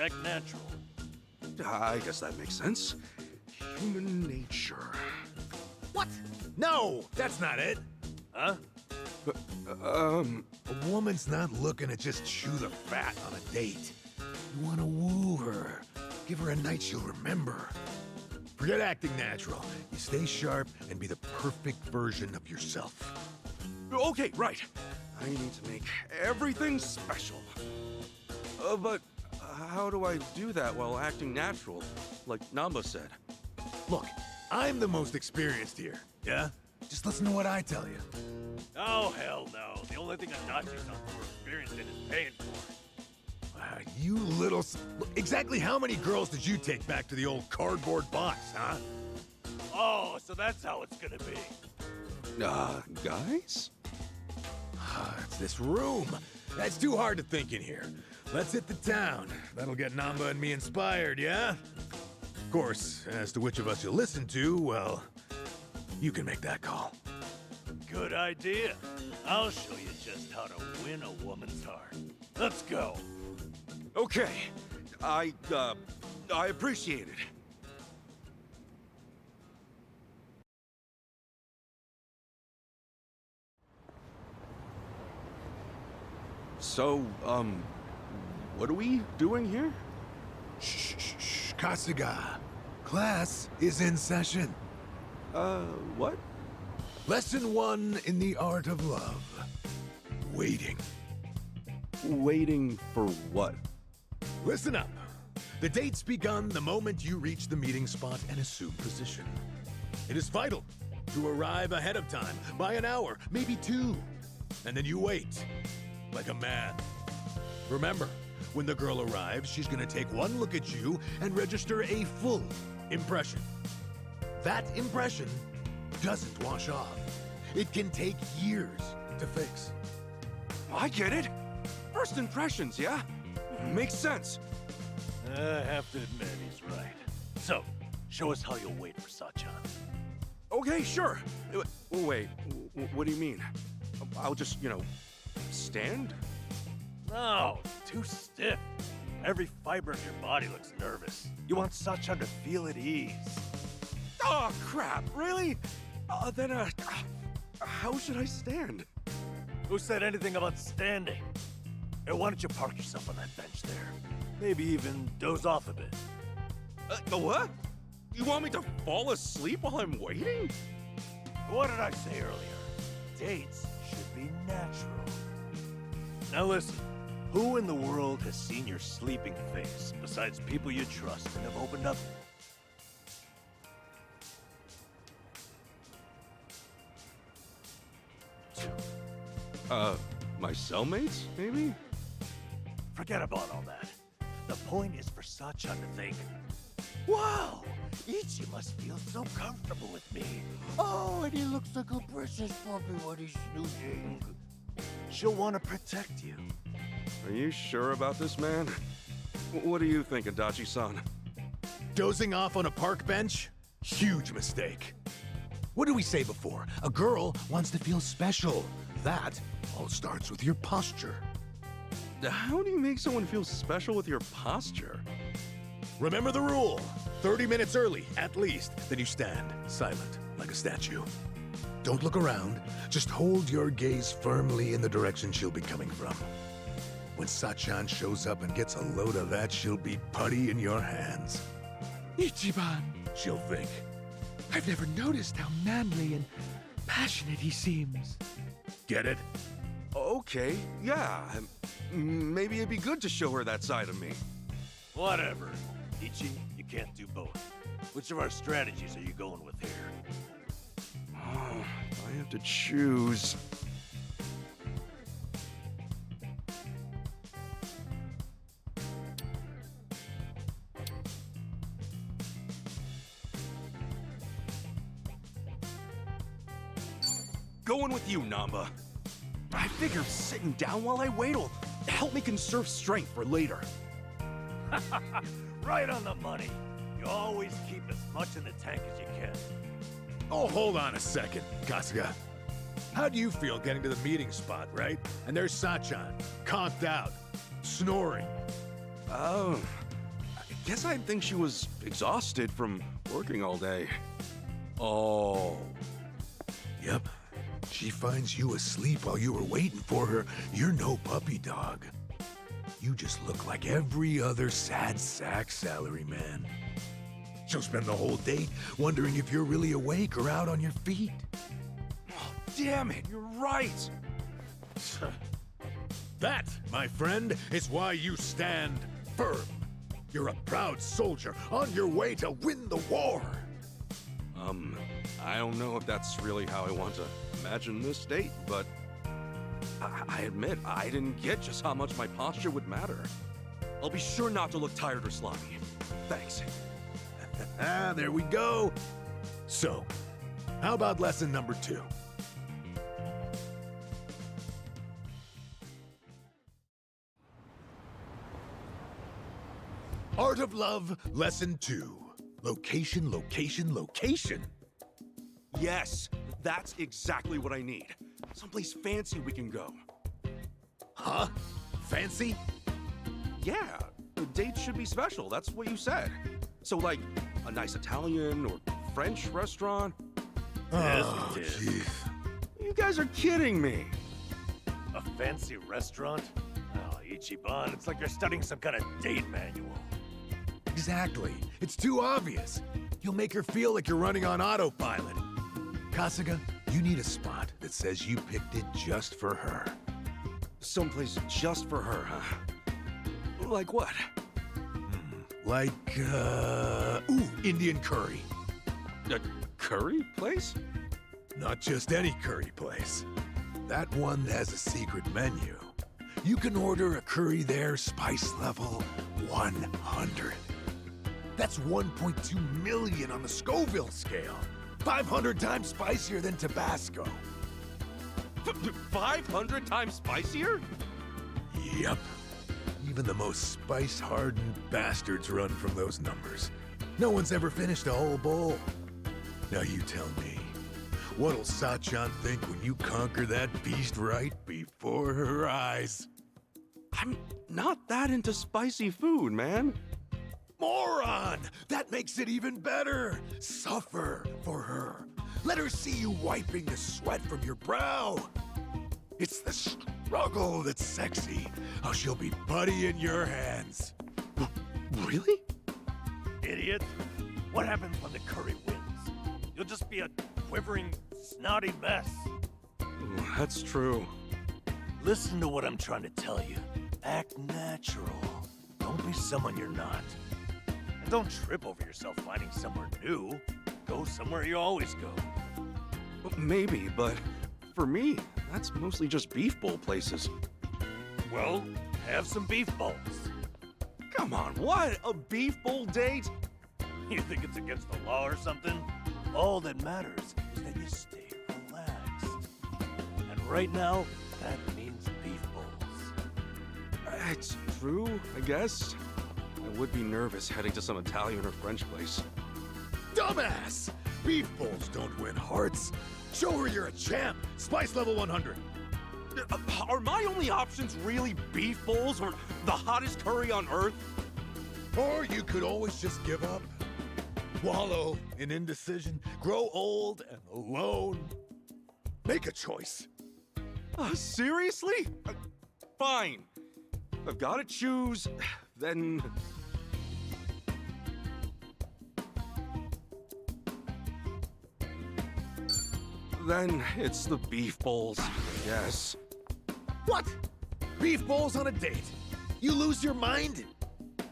Act natural. I guess that makes sense. Human nature. What? No, that's not it. Huh? A woman's not looking to just chew the fat on a date. You want to woo her. Give her a night she'll remember. Forget acting natural. You stay sharp and be the perfect version of yourself. Okay, right. I need to make everything special. But how do I do that while acting natural, like Namba said? Look, I'm the most experienced here, yeah? Just listen to what I tell you. Oh, hell no. The only thing Adachi's not more experienced in is paying for it. You little... Exactly how many girls did you take back to the old cardboard box, huh? Oh, so that's how it's gonna be. Guys? It's this room. That's too hard to think in here. Let's hit the town. That'll get Namba and me inspired, yeah? Of course, as to which of us you'll listen to, well, you can make that call. Good idea. I'll show you just how to win a woman's heart. Let's go. Okay. I appreciate it. So, what are we doing here? Shh, Kasuga. Class is in session. What? Lesson 1 in the art of love. Waiting. Waiting for what? Listen up. The date's begun the moment you reach the meeting spot and assume position. It is vital to arrive ahead of time, by an hour, maybe 2. And then you wait, like a man. Remember, when the girl arrives, she's gonna take one look at you and register a full impression. That impression doesn't wash off. It can take years to fix. I get it. First impressions, yeah? Makes sense. I have to admit, he's right. So, show us how you'll wait for Sachan. Okay, sure. Wait, what do you mean? I'll just, stand? No, too stiff. Every fiber of your body looks nervous. You want Sachan to feel at ease. Oh, crap, really? Then, how should I stand? Who said anything about standing? Hey, why don't you park yourself on that bench there? Maybe even doze off a bit. What? You want me to fall asleep while I'm waiting? What did I say earlier? Dates should be natural. Now listen, who in the world has seen your sleeping face besides people you trust and have opened up? My cellmates, maybe? Forget about all that. The point is for Sachan to think, wow, Ichi must feel so comfortable with me. Oh, and he looks like a precious puppy when he's snoozing. She'll want to protect you. Are you sure about this, man? What do you think, Adachi-san? Dozing off on a park bench? Huge mistake. What did we say before? A girl wants to feel special. That all starts with your posture. How do you make someone feel special with your posture? Remember the rule. 30 minutes early, at least. Then you stand, silent, like a statue. Don't look around. Just hold your gaze firmly in the direction she'll be coming from. When Sachan shows up and gets a load of that, she'll be putty in your hands. Ichiban, She'll think. I've never noticed how manly and passionate he seems. Get it? Okay, yeah. Maybe it'd be good to show her that side of me. Whatever. Ichi, you can't do both. Which of our strategies are you going with here? I have to choose. Going with you, Namba. I figure sitting down while I wait will help me conserve strength for later. Right on the money. You always keep as much in the tank as you can. Oh, hold on a second, Kasuga. How do you feel getting to the meeting spot, right? And there's Sachan, conked out, snoring. Oh, I guess I think she was exhausted from working all day. Oh. Yep. She finds you asleep while you were waiting for her. You're no puppy dog. You just look like every other sad sack salaryman. She'll spend the whole day wondering if you're really awake or out on your feet. Oh, damn it, you're right. That, my friend, is why you stand firm. You're a proud soldier on your way to win the war. I don't know if that's really how I want to imagine this date, but I admit I didn't get just how much my posture would matter. I'll be sure not to look tired or sloppy. Thanks. There we go. So, how about lesson number 2? Art of Love, lesson 2. Location, location, location. Yes, that's exactly what I need. Someplace fancy we can go. Huh? Fancy? Yeah, the date should be special. That's what you said. So, like, a nice Italian or French restaurant? Oh, Yes, it is. jeez. You guys are kidding me. A fancy restaurant? Oh, Ichiban, it's like you're studying some kind of date manual. Exactly. It's too obvious. You'll make her feel like you're running on autopilot. Kasuga, you need a spot that says you picked it just for her. Someplace just for her, huh? Like what? Like, Indian curry. A curry place? Not just any curry place. That one has a secret menu. You can order a curry there, spice level 100. That's 1.2 million on the Scoville scale. 500 times spicier than Tabasco. 500 times spicier? Yep. Even the most spice-hardened bastards run from those numbers. No one's ever finished a whole bowl. Now you tell me, what'll Sachan think when you conquer that beast right before her eyes? I'm not that into spicy food, man. Moron! That makes it even better! Suffer for her. Let her see you wiping the sweat from your brow. It's the struggle that's sexy. How she'll be putty in your hands. Really? Idiot. What happens when the curry wins? You'll just be a quivering, snotty mess. That's true. Listen to what I'm trying to tell you. Act natural. Don't be someone you're not. And don't trip over yourself finding somewhere new. Go somewhere you always go. Maybe, but for me, that's mostly just beef bowl places. Well, have some beef bowls. Come on, what? A beef bowl date? You think it's against the law or something? All that matters is that you stay relaxed. And right now, that means beef bowls. It's true, I guess. I would be nervous heading to some Italian or French place. dumbass! Beef bowls don't win hearts. Show her you're a champ. Spice level 100. Are my only options really beef bowls or the hottest curry on earth? Or you could always just give up. Wallow in indecision. Grow old and alone. Make a choice. Seriously? Fine. If I've got to choose, then... Then it's the beef bowls, I guess. What? Beef bowls on a date? You lose your mind?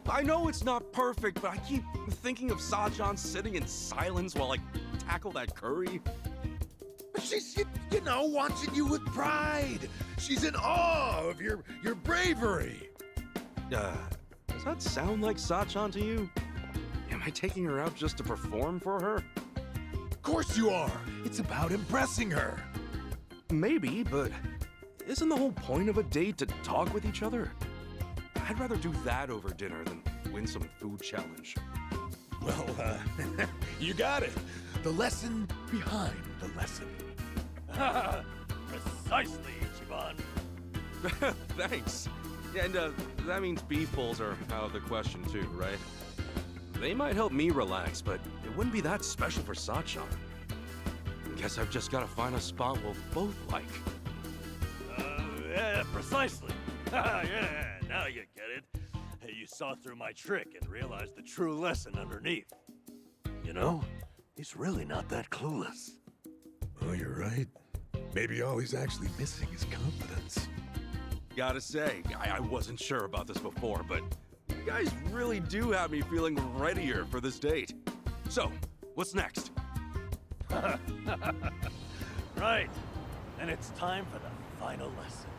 I know it's not perfect, but I keep thinking of Sajan sitting in silence while I tackle that curry. She's, you know, watching you with pride. She's in awe of your bravery. Does that sound like Sachan to you? Am I taking her out just to perform for her? Of course you are. It's about impressing her. Maybe, but isn't the whole point of a date to talk with each other? I'd rather do that over dinner than win some food challenge. Well, you got it. The lesson behind the lesson. Precisely, Ichiban. Thanks. And that means beef bowls are out of the question too, right? They might help me relax, but it wouldn't be that special for Sachan. Guess I've just gotta find a spot we'll both like. Yeah, precisely. Yeah, now you get it. You saw through my trick and realized the true lesson underneath. You know, he's really not that clueless. Oh, you're right. Maybe all he's actually missing is confidence. Gotta say, I wasn't sure about this before, but you guys really do have me feeling readier for this date. So, what's next? Right. And it's time for the final lesson.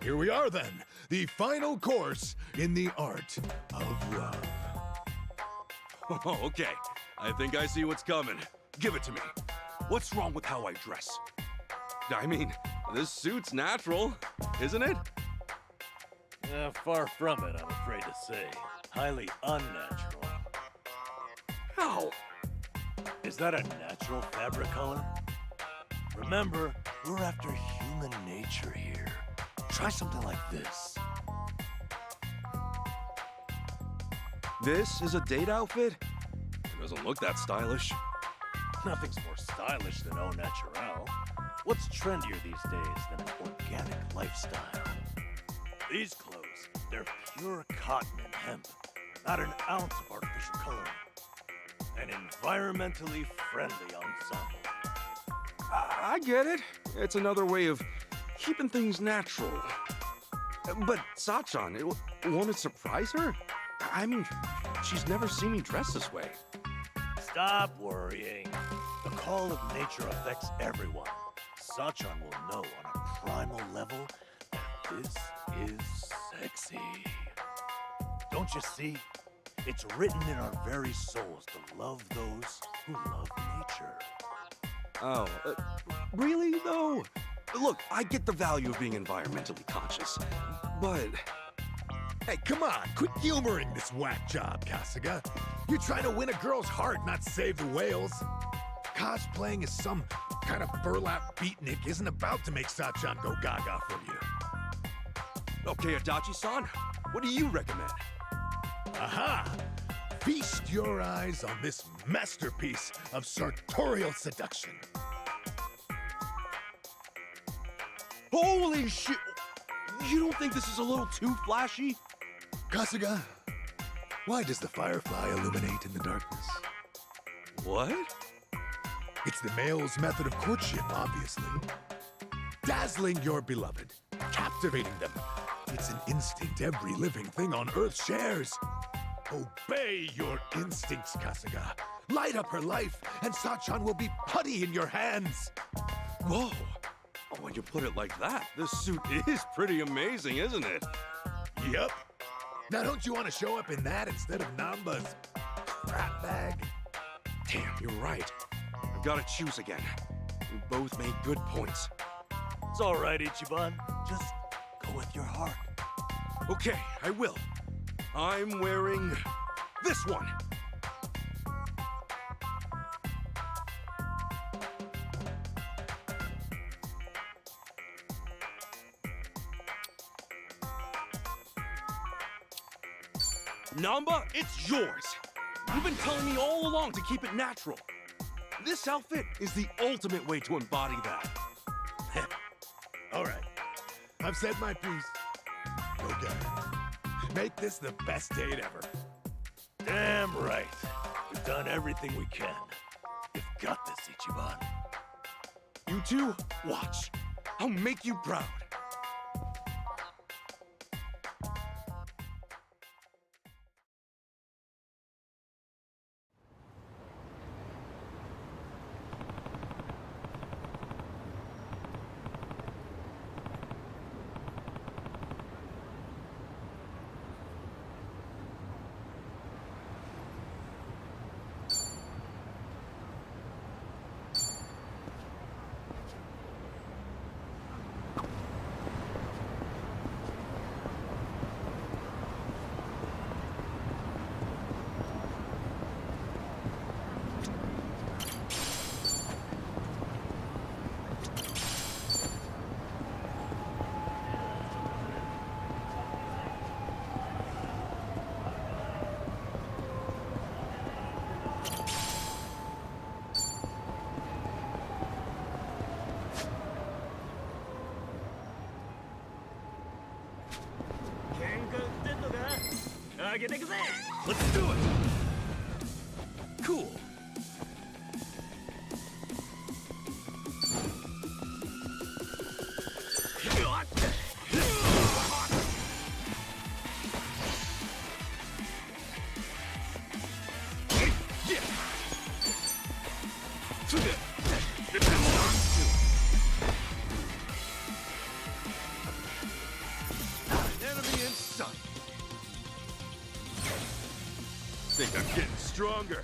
Here we are then, the final course in the art of love. Oh, okay. I think I see what's coming. Give it to me. What's wrong with how I dress? I mean, this suit's natural, isn't it? Far from it, I'm afraid to say. Highly unnatural. How? Is that a natural fabric color? Remember, we're after human nature here. Try something like this. This is a date outfit? It doesn't look that stylish. Nothing's more stylish than au naturel. What's trendier these days than an organic lifestyle? These clothes, they're pure cotton and hemp. Not an ounce of artificial coloring. An environmentally friendly ensemble. I get it. It's another way of keeping things natural. But Sachan, won't it surprise her? I mean, she's never seen me dress this way. Stop worrying. The call of nature affects everyone. Sachan will know on a primal level that this is sexy. Don't you see? It's written in our very souls to love those who love nature. Oh, really though? Look, I get the value of being environmentally conscious, but... Hey, come on, quit humoring this whack job, Kasuga. You're trying to win a girl's heart, not save the whales. Cosplaying as some kind of burlap beatnik isn't about to make Sachan go gaga for you. Okay, Adachi-san, what do you recommend? Aha! Feast your eyes on this masterpiece of sartorial seduction. Holy shit! You don't think this is a little too flashy? Kasuga, why does the firefly illuminate in the darkness? What? It's the male's method of courtship, obviously. Dazzling your beloved, captivating them. It's an instinct every living thing on Earth shares. Obey your instincts, Kasuga. Light up her life, and Sachan will be putty in your hands. Whoa! When you put it like that, this suit is pretty amazing, isn't it? Yep. Now don't you want to show up in that instead of Namba's crap bag? Damn, you're right. I've got to choose again. We both made good points. It's all right, Ichiban. Just go with your heart. Okay, I will. I'm wearing this one. Namba, it's yours. You've been telling me all along to keep it natural. This outfit is the ultimate way to embody that. All right. I've said my piece. Okay. Make this the best date ever. Damn right. We've done everything we can. You've got this, Ichiban. You two, watch. I'll make you proud. Let's do it! Cool. Enemy in sight. Think I'm getting stronger.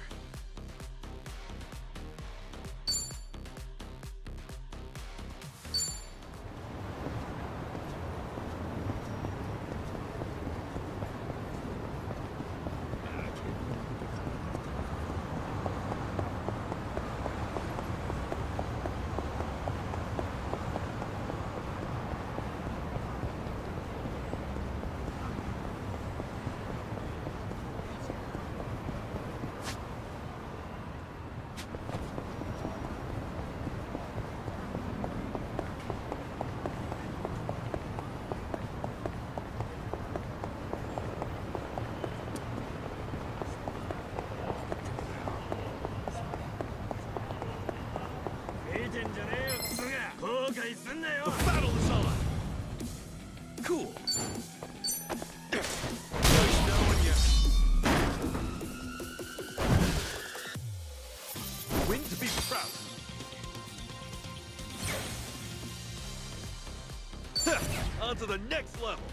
The battle is on! Cool. Nice knowing you. Win to be proud. On to the next level.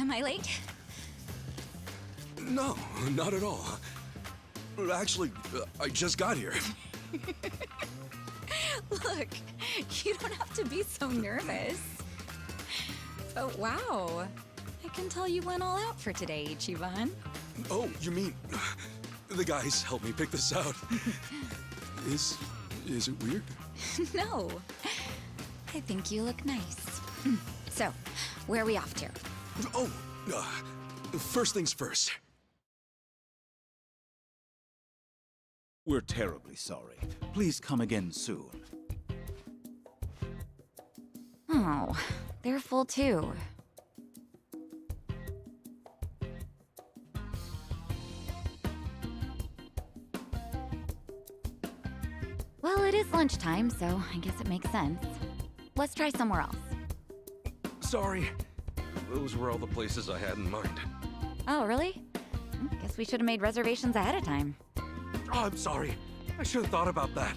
Am I late? No, not at all. Actually, I just got here. Look, you don't have to be so nervous. But wow, I can tell you went all out for today, Ichiban. Oh, you mean the guys helped me pick this out? Is it weird? No, I think you look nice. So, where are we off to? Oh, first things first. We're terribly sorry. Please come again soon. Oh, they're full too. Well, it is lunchtime, so I guess it makes sense. Let's try somewhere else. Sorry. Those were all the places I had in mind. Oh, really? Guess we should have made reservations ahead of time. Oh, I'm sorry. I should have thought about that.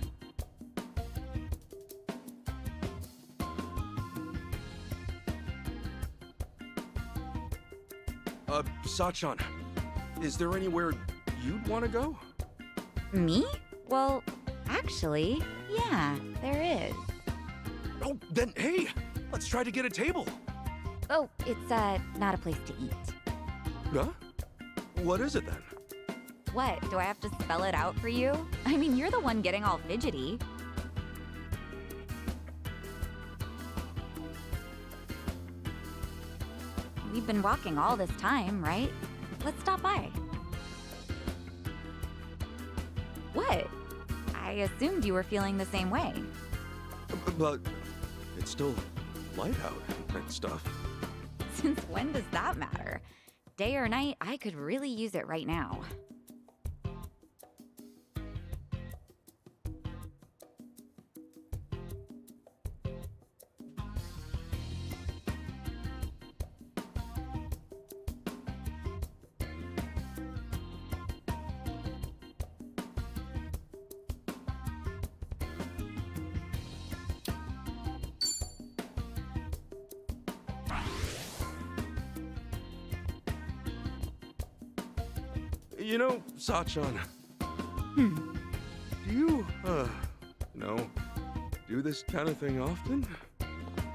Sachan, is there anywhere you'd want to go? Me? Well, actually, yeah, there is. Oh, then hey, let's try to get a table. Oh, it's, not a place to eat. Huh? What is it then? What, do I have to spell it out for you? I mean, you're the one getting all fidgety. We've been walking all this time, right? Let's stop by. What? I assumed you were feeling the same way. But it's still light out and stuff. Since when does that matter? Day or night, I could really use it right now. You know, Sachan. Do you, do this kind of thing often?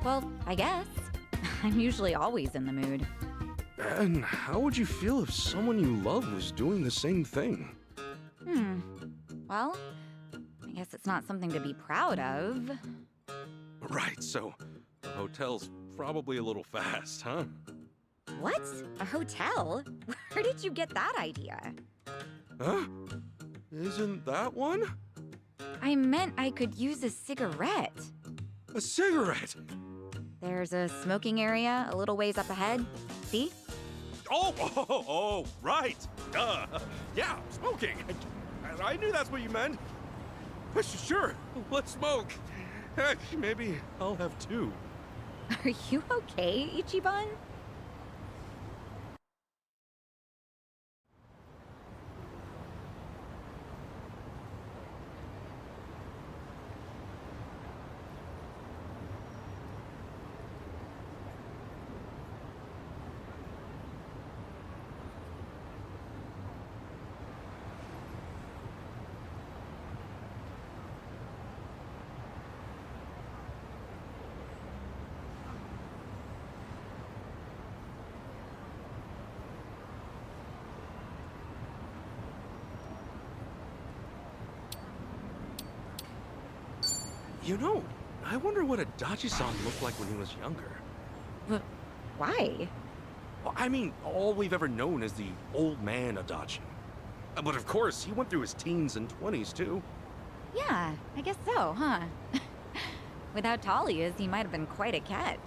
Well, I guess. I'm usually always in the mood. And how would you feel if someone you love was doing the same thing? Well, I guess it's not something to be proud of. Right, so the hotel's probably a little fast, huh? What? A hotel? Where did you get that idea? Huh? Isn't that one? I meant I could use a cigarette. A cigarette? There's a smoking area a little ways up ahead. See? Oh, right. Yeah, smoking. I knew that's what you meant. Sure, let's smoke. Heck, maybe I'll have two. Are you okay, Ichiban? You know, I wonder what Adachi-san looked like when he was younger. But why? Well, I mean, all we've ever known is the old man Adachi. But of course, he went through his teens and 20s too. Yeah, I guess so, huh? With how tall he is, he might have been quite a catch.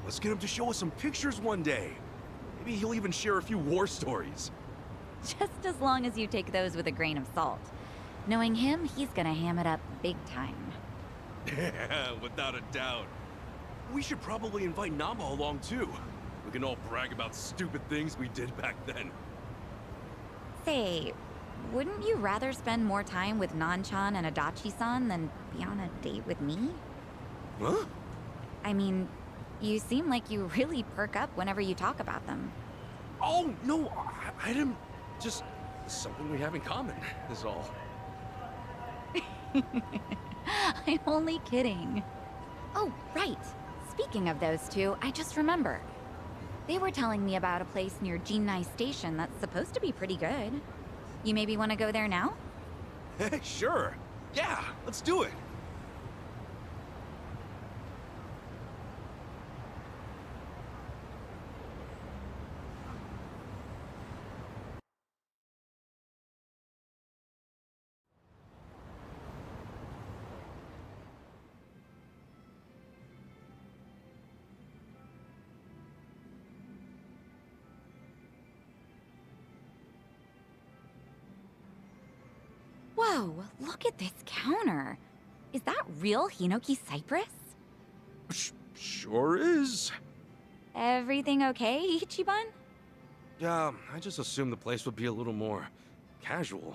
Let's get him to show us some pictures one day. Maybe he'll even share a few war stories. Just as long as you take those with a grain of salt. Knowing him, he's gonna ham it up big time. Yeah, without a doubt. We should probably invite Nama along too. We can all brag about stupid things we did back then. Say, wouldn't you rather spend more time with Nanchan and Adachi-san than be on a date with me? Huh? I mean, You seem like you really perk up whenever you talk about them. Oh, no, I didn't... Just something we have in common, is all. I'm only kidding. Oh, right. Speaking of those two, I just remembered. They were telling me about a place near Jinai Station that's supposed to be pretty good. You maybe want to go there now? Hey, sure. Yeah, let's do it. Whoa, look at this counter. Is that real Hinoki cypress? Sure is. Everything okay, Ichiban? Yeah, I just assumed the place would be a little more casual,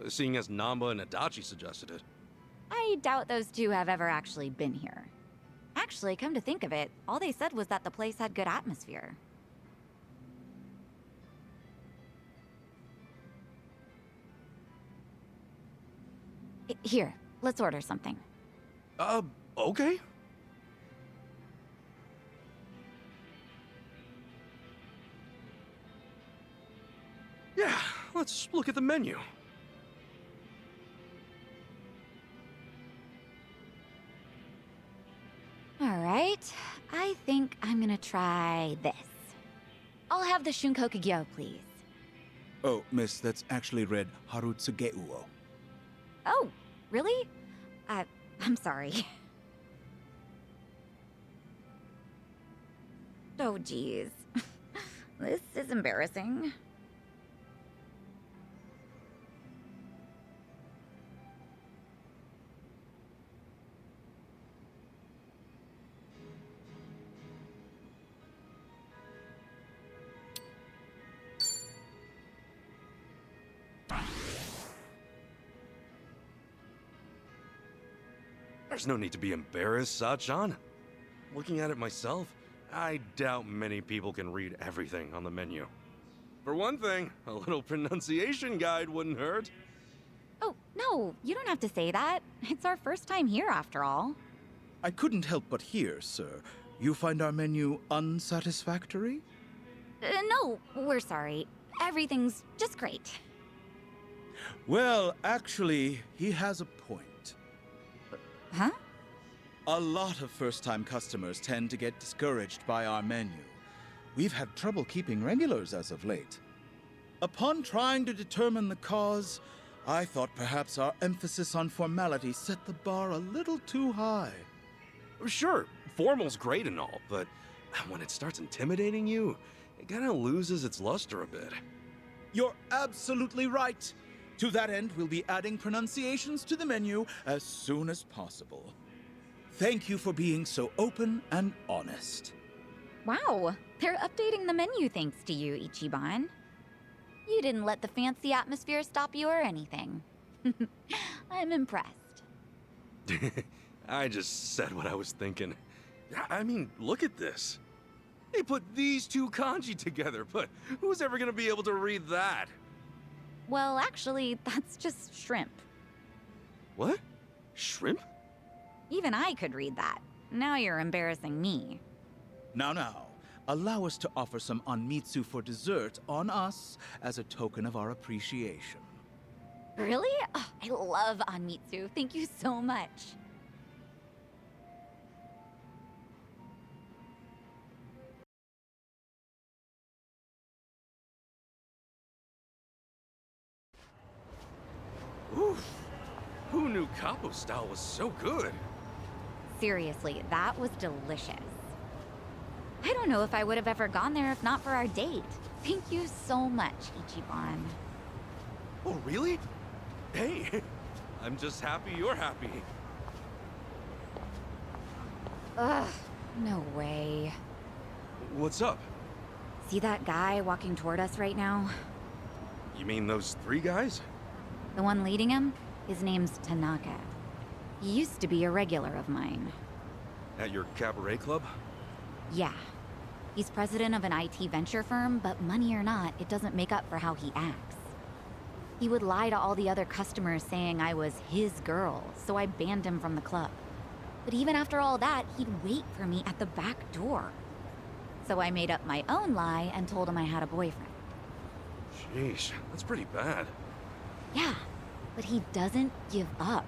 seeing as Namba and Adachi suggested it. I doubt those two have ever actually been here. Actually, come to think of it, all they said was that the place had good atmosphere. Here, let's order something. Okay. Yeah, let's look at the menu. All right, I think I'm gonna try this. I'll have the Shunkokugyo, please. Oh, miss, that's actually read Harutsugeuo. Oh, really? I'm sorry. Oh, geez. This is embarrassing. There's no need to be embarrassed, Sachan. Looking at it myself, I doubt many people can read everything on the menu. For one thing, a little pronunciation guide wouldn't hurt. Oh, no, you don't have to say that. It's our first time here, after all. I couldn't help but hear, sir. You find our menu unsatisfactory? No, we're sorry. Everything's just great. Well, actually, he has a point. Huh? A lot of first-time customers tend to get discouraged by our menu. We've had trouble keeping regulars as of late. Upon trying to determine the cause, I thought perhaps our emphasis on formality set the bar a little too high. Sure, formal's great and all, but when it starts intimidating you, it kinda loses its luster a bit. You're absolutely right. To that end, we'll be adding pronunciations to the menu as soon as possible. Thank you for being so open and honest. Wow, they're updating the menu thanks to you, Ichiban. You didn't let the fancy atmosphere stop you or anything. I'm impressed. I just said what I was thinking. I mean, look at this. They put these two kanji together, but who's ever gonna be able to read that? Well, actually, that's just shrimp. What? Shrimp? Even I could read that. Now you're embarrassing me. Now, allow us to offer some onmitsu for dessert on us as a token of our appreciation. Really? Oh, I love onmitsu. Thank you so much. Oof. Who knew Capo style was so good? Seriously, that was delicious. I don't know if I would have ever gone there if not for our date. Thank you so much, Ichiban. Oh, really? Hey, I'm just happy you're happy. Ugh, no way. What's up? See that guy walking toward us right now? You mean those three guys? The one leading him? His name's Tanaka. He used to be a regular of mine. At your cabaret club? Yeah. He's president of an IT venture firm, but money or not, it doesn't make up for how he acts. He would lie to all the other customers saying I was his girl, so I banned him from the club. But even after all that, he'd wait for me at the back door. So I made up my own lie and told him I had a boyfriend. Sheesh, that's pretty bad. Yeah, but he doesn't give up.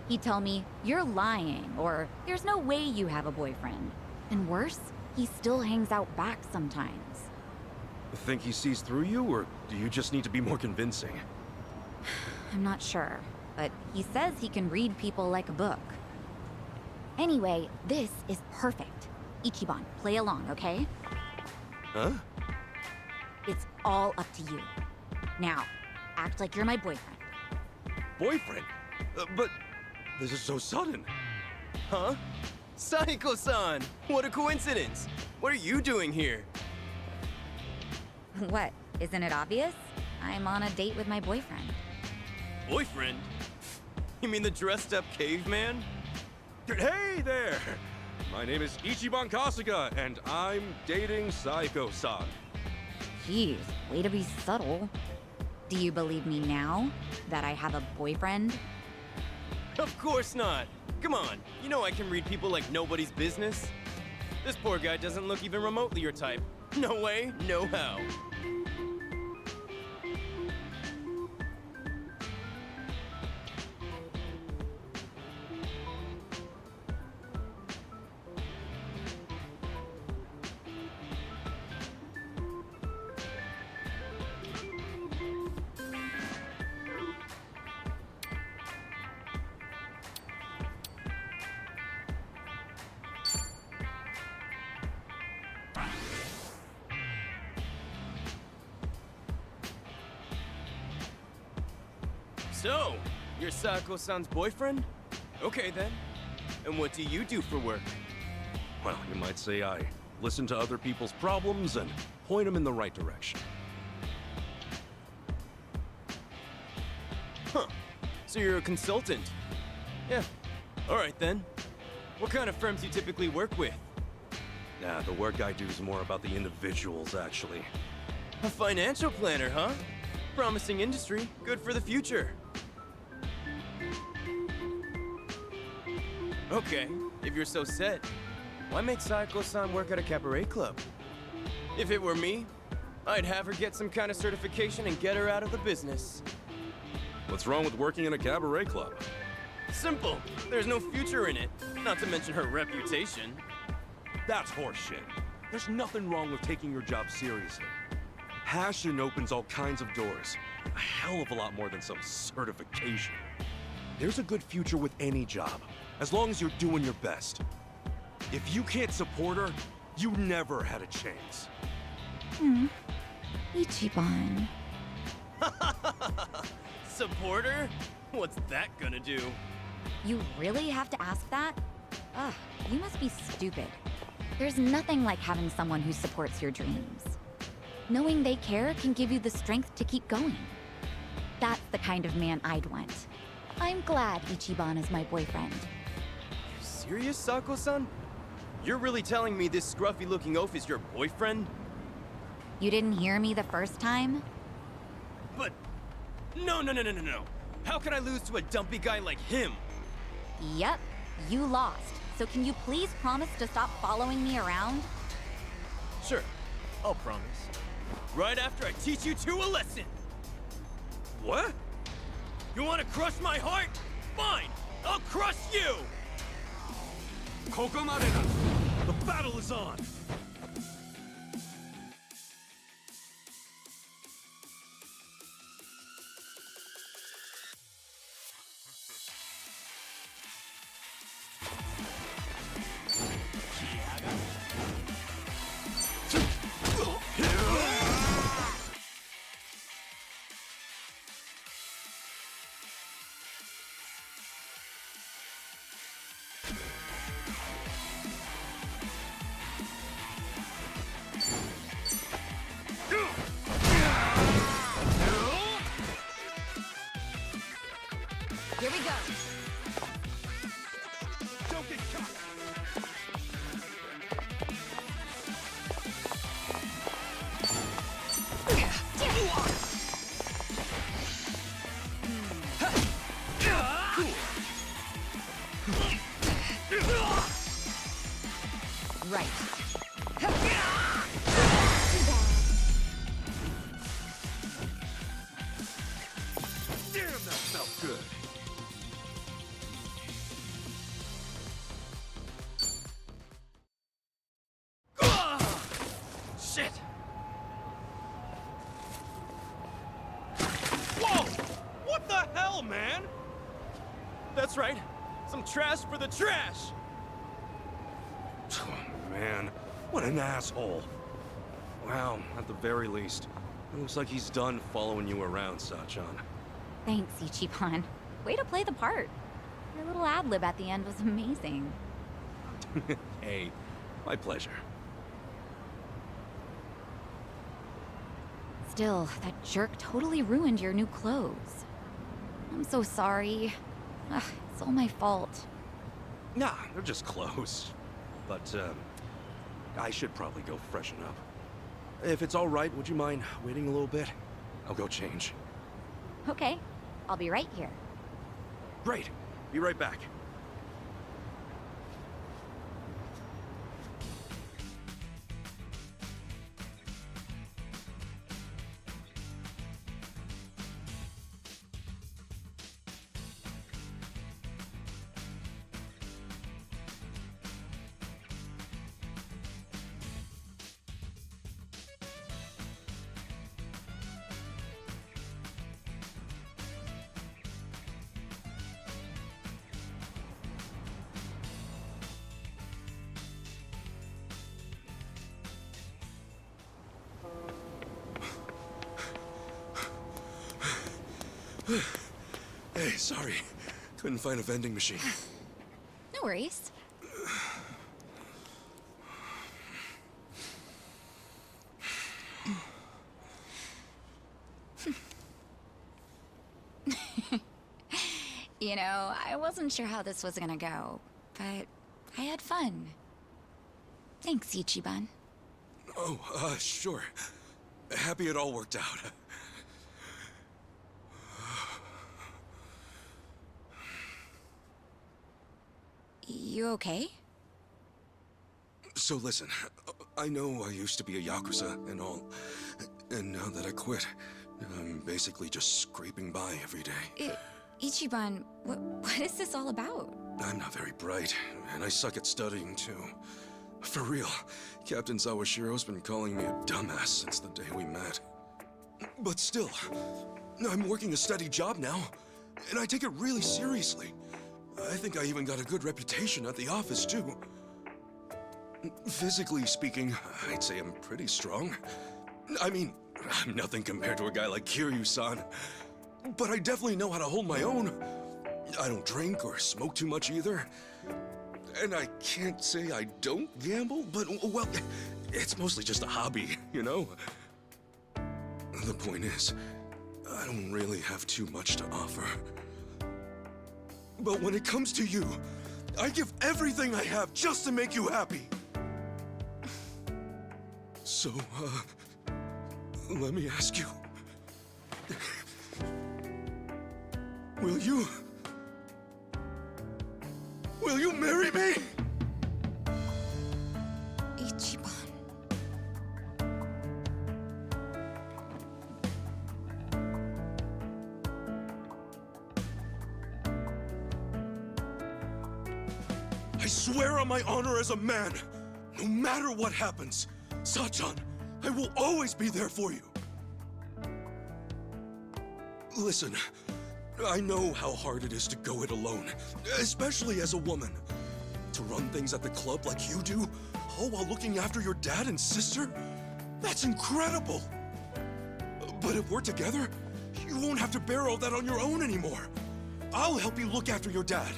He'd tell me, "You're lying," or "There's no way you have a boyfriend." And worse, he still hangs out back sometimes. Think he sees through you, or do you just need to be more convincing? I'm not sure, but he says he can read people like a book. Anyway, this is perfect. Ichiban, play along, okay? Huh? It's all up to you. Now, act like you're my boyfriend. Boyfriend? But this is so sudden. Huh? Saiko-san! What a coincidence! What are you doing here? What? Isn't it obvious? I'm on a date with my boyfriend. Boyfriend? You mean the dressed-up caveman? Hey there! My name is Ichiban Kasuga, and I'm dating Saiko-san. Geez, way to be subtle. Do you believe me now? That I have a boyfriend? Of course not! Come on, you know I can read people like nobody's business. This poor guy doesn't look even remotely your type. No way, no how. So, you're Sako-san's boyfriend? Okay then. And what do you do for work? Well, you might say I listen to other people's problems and point them in the right direction. Huh. So you're a consultant? Yeah. Alright then. What kind of firms do you typically work with? Nah, the work I do is more about the individuals, actually. A financial planner, huh? Promising industry, good for the future. Okay, if you're so set, why make Saiko-san work at a cabaret club? If it were me, I'd have her get some kind of certification and get her out of the business. What's wrong with working in a cabaret club? Simple. There's no future in it, not to mention her reputation. That's horseshit. There's nothing wrong with taking your job seriously. Passion opens all kinds of doors. A hell of a lot more than some certification. There's a good future with any job, as long as you're doing your best. If you can't support her, you never had a chance. Ichiban. Support her? What's that gonna do? You really have to ask that? Ugh, you must be stupid. There's nothing like having someone who supports your dreams. Knowing they care can give you the strength to keep going. That's the kind of man I'd want. I'm glad Ichiban is my boyfriend. You serious, Sako-san? You're really telling me this scruffy-looking oaf is your boyfriend? You didn't hear me the first time? But... No. How can I lose to a dumpy guy like him? Yep, you lost. So can you please promise to stop following me around? Sure, I'll promise. Right after I teach you two a lesson! What? You want to crush my heart? Fine! I'll crush you! The battle is on! Right. Damn, that felt good. Shit! Whoa! What the hell, man? That's right. Some trash for the trash! Oh, man, what an asshole. Wow, at the very least, it looks like he's done following you around, Sachan. Thanks, Ichiban. Way to play the part. Your little ad-lib at the end was amazing. Hey, my pleasure. Still, that jerk totally ruined your new clothes. I'm so sorry. Ugh, it's all my fault. Nah, they're just clothes. But, I should probably go freshen up. If it's all right, would you mind waiting a little bit? I'll go change. Okay, I'll be right here. Great. Be right back. Hey, sorry. Couldn't find a vending machine. No worries. You know, I wasn't sure how this was gonna go, but I had fun. Thanks, Ichiban. Oh, sure. Happy it all worked out. You okay? So listen, I know I used to be a Yakuza and all, and now that I quit, I'm basically just scraping by every day. Ichiban, what is this all about? I'm not very bright, and I suck at studying too. For real, Captain Sawashiro's been calling me a dumbass since the day we met. But still, I'm working a steady job now, and I take it really seriously. I think I even got a good reputation at the office, too. Physically speaking, I'd say I'm pretty strong. I mean, I'm nothing compared to a guy like Kiryu-san. But I definitely know how to hold my own. I don't drink or smoke too much either. And I can't say I don't gamble, but, well, it's mostly just a hobby, you know? The point is, I don't really have too much to offer. But when it comes to you, I give everything I have just to make you happy. So, let me ask you. Will you marry me? Ichiban. I swear on my honor as a man, no matter what happens, Sachan, I will always be there for you. Listen, I know how hard it is to go it alone, especially as a woman. To run things at the club like you do, all while looking after your dad and sister? That's incredible! But if we're together, you won't have to bear all that on your own anymore. I'll help you look after your dad.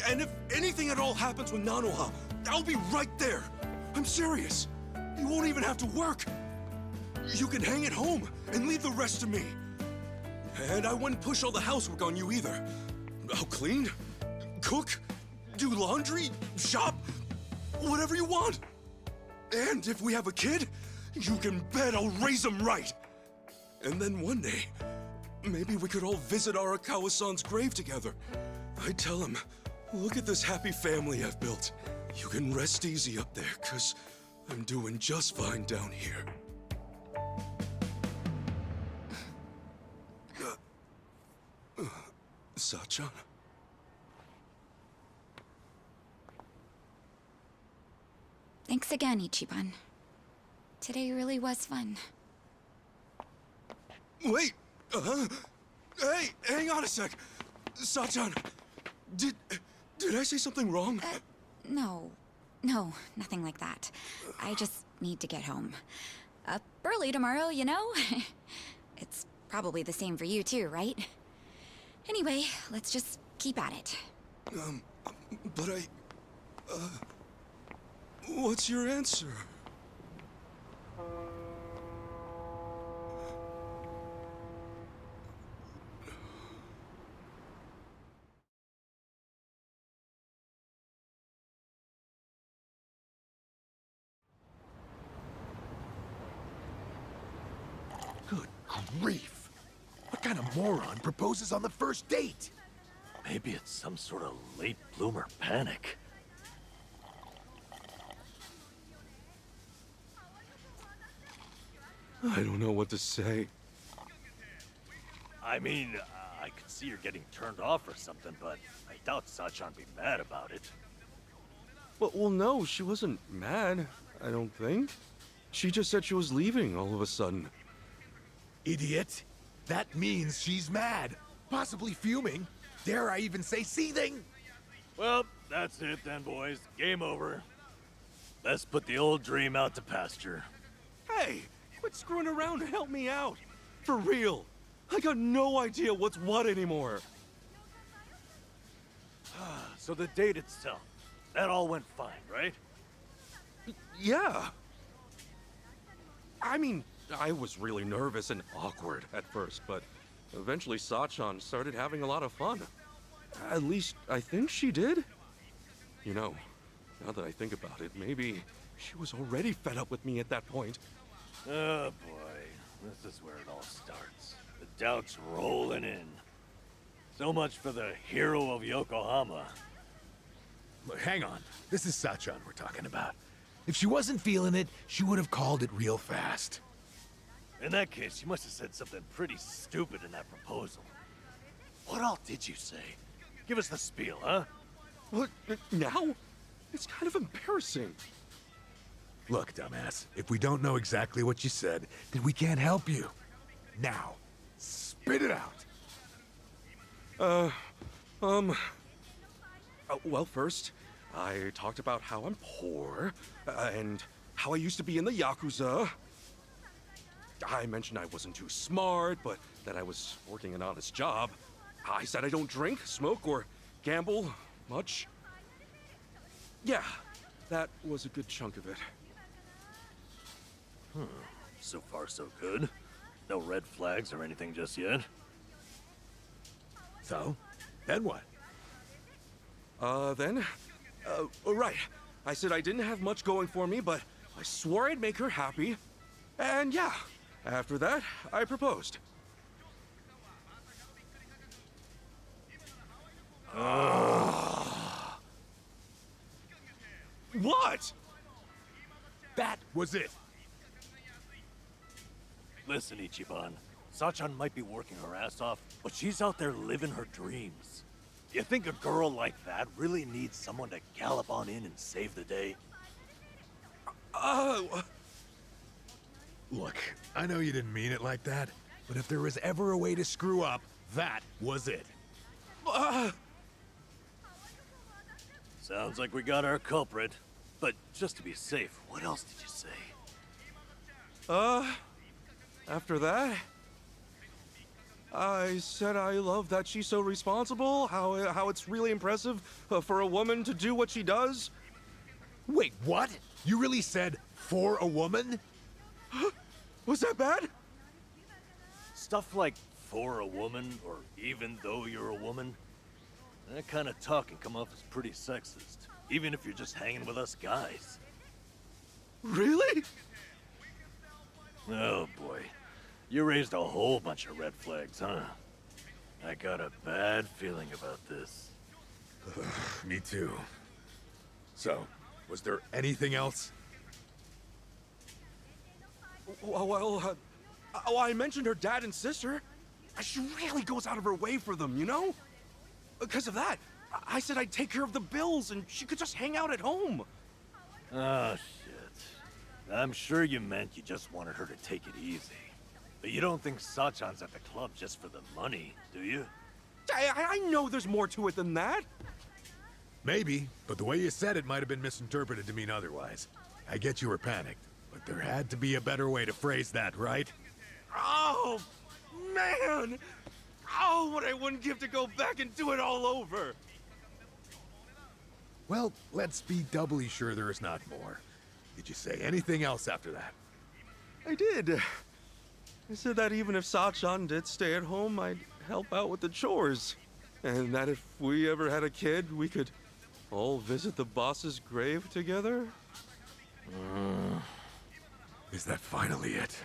And if anything at all happens with Nanoha, I'll be right there. I'm serious. You won't even have to work. You can hang at home and leave the rest to me. And I wouldn't push all the housework on you either. I'll clean, cook, do laundry, shop, whatever you want. And if we have a kid, you can bet I'll raise him right. And then one day, maybe we could all visit Arakawa-san's grave together. I'd tell him, look at this happy family I've built. You can rest easy up there, 'cause I'm doing just fine down here. Sachan? Thanks again, Ichiban. Today really was fun. Wait! Hey, hang on a sec! Sachan! Did I say something wrong? No, nothing like that. I just need to get home. Up early tomorrow, you know? It's probably the same for you too, right? Anyway, let's just keep at it. But what's your answer? Good grief! What kind of moron proposes on the first date? Maybe it's some sort of late bloomer panic. I don't know what to say. I mean, I could see her getting turned off or something, but I doubt Sachan'd be mad about it. Well, no, she wasn't mad, I don't think. She just said she was leaving all of a sudden. Idiot! That means she's mad, possibly fuming. Dare I even say seething? Well, that's it then, boys. Game over. Let's put the old dream out to pasture. Hey, quit screwing around and help me out. For real. I got no idea what's what anymore. So the date itself, that all went fine, right? Yeah. I mean, I was really nervous and awkward at first, but eventually Sachan started having a lot of fun. At least, I think she did. You know, now that I think about it, maybe she was already fed up with me at that point. Oh boy, this is where it all starts. The doubt's rolling in. So much for the hero of Yokohama. Look, hang on. This is Sachan we're talking about. If she wasn't feeling it, she would have called it real fast. In that case, you must have said something pretty stupid in that proposal. What all did you say? Give us the spiel, huh? What, now? It's kind of embarrassing. Look, dumbass, if we don't know exactly what you said, then we can't help you. Now, spit it out. Well, first, I talked about how I'm poor, and how I used to be in the Yakuza. I mentioned I wasn't too smart, but that I was working an honest job. I said I don't drink, smoke, or gamble much. Yeah, that was a good chunk of it. So far, so good. No red flags or anything just yet. So, then what? Right. I said I didn't have much going for me, but I swore I'd make her happy. And yeah, after that, I proposed. What? That was it. Listen, Ichiban. Sachan might be working her ass off, but she's out there living her dreams. You think a girl like that really needs someone to gallop on in and save the day? Look, I know you didn't mean it like that, but if there was ever a way to screw up, that was it. Sounds like we got our culprit. But just to be safe, what else did you say? After that, I said I love that she's so responsible, how it's really impressive for a woman to do what she does. Wait, what? You really said, for a woman? Was that bad? Stuff like for a woman, or even though you're a woman, that kind of talk can come off as pretty sexist, even if you're just hanging with us guys. Really? Oh boy, you raised a whole bunch of red flags, huh? I got a bad feeling about this. Me too. So, Was there anything else? Well, I mentioned her dad and sister. She really goes out of her way for them, you know? Because of that, I said I'd take care of the bills and she could just hang out at home. Oh, shit. I'm sure you meant you just wanted her to take it easy. But you don't think Sachan's at the club just for the money, do you? I know there's more to it than that. Maybe, but the way you said it might have been misinterpreted to mean otherwise. I get you were panicked, but there had to be a better way to phrase that, right? Oh, man! Oh, what I wouldn't give to go back and do it all over! Well, let's be doubly sure there is not more. Did you say anything else after that? I did. I said that even if Sachan did stay at home, I'd help out with the chores. And that if we ever had a kid, we could all visit the boss's grave together? Is that finally it?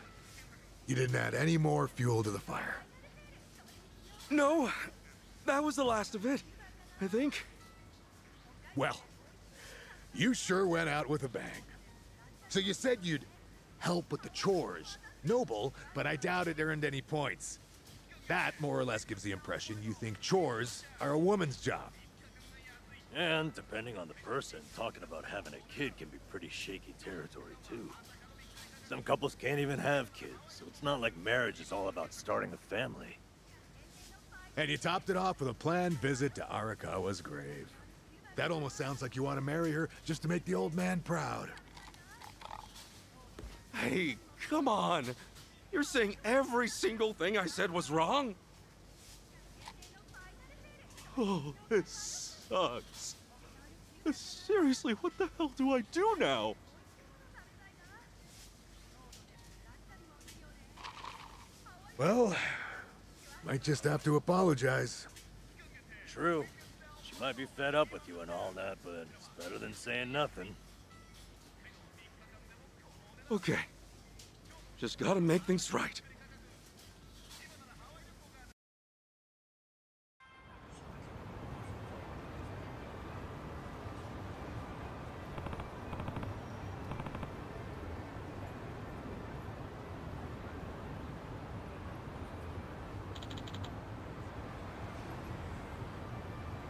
You didn't add any more fuel to the fire? No, that was the last of it, I think. Well, you sure went out with a bang. So you said you'd help with the chores. Noble, but I doubt it earned any points. That more or less gives the impression you think chores are a woman's job. And depending on the person, talking about having a kid can be pretty shaky territory too. Some couples can't even have kids, so it's not like marriage is all about starting a family. And you topped it off with a planned visit to Arakawa's grave. That almost sounds like you want to marry her just to make the old man proud. Hey, come on. You're saying every single thing I said was wrong? Oh, this sucks. Seriously, what the hell do I do now? Well, might just have to apologize. True. She might be fed up with you and all that, but it's better than saying nothing. Okay. Just gotta make things right.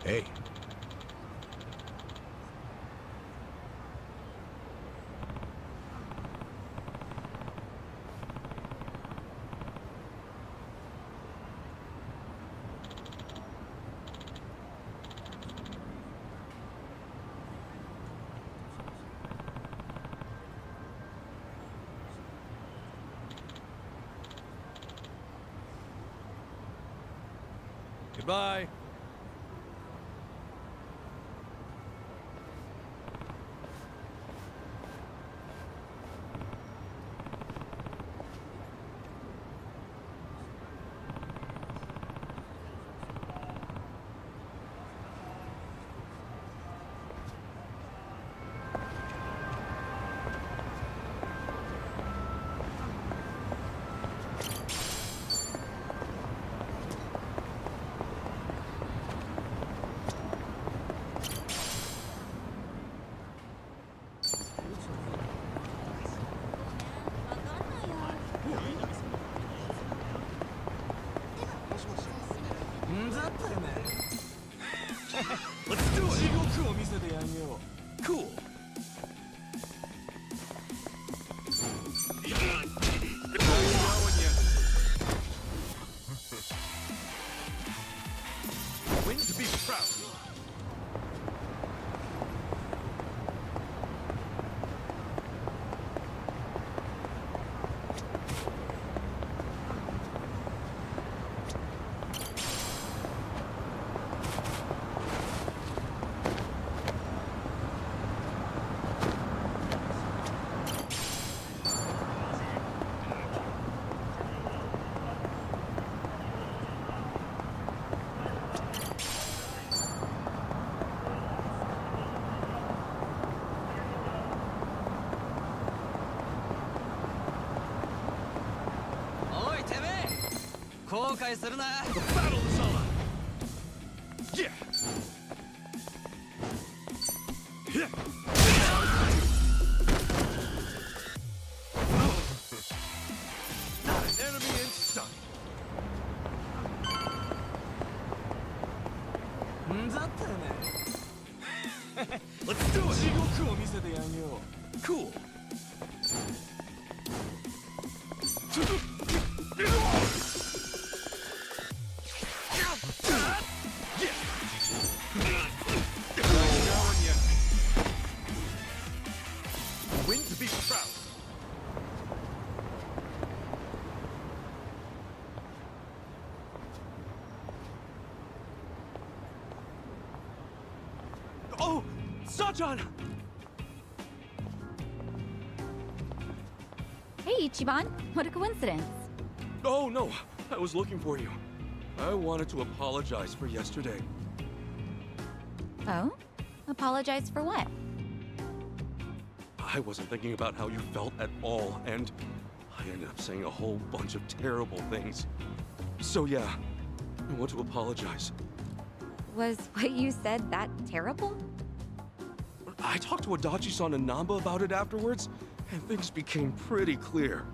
Hey. Goodbye. Let's do it! Cool. Win to be proud. The battle is on! Yeah! Yeah! Cool. Win to be proud. Oh, Sachan! Hey, Ichiban. What a coincidence. Oh, no. I was looking for you. I wanted to apologize for yesterday. Oh? Apologize for what? I wasn't thinking about how you felt at all, and I ended up saying a whole bunch of terrible things. So yeah, I want to apologize. Was what you said that terrible? I talked to Adachi-san and Namba about it afterwards, and things became pretty clear.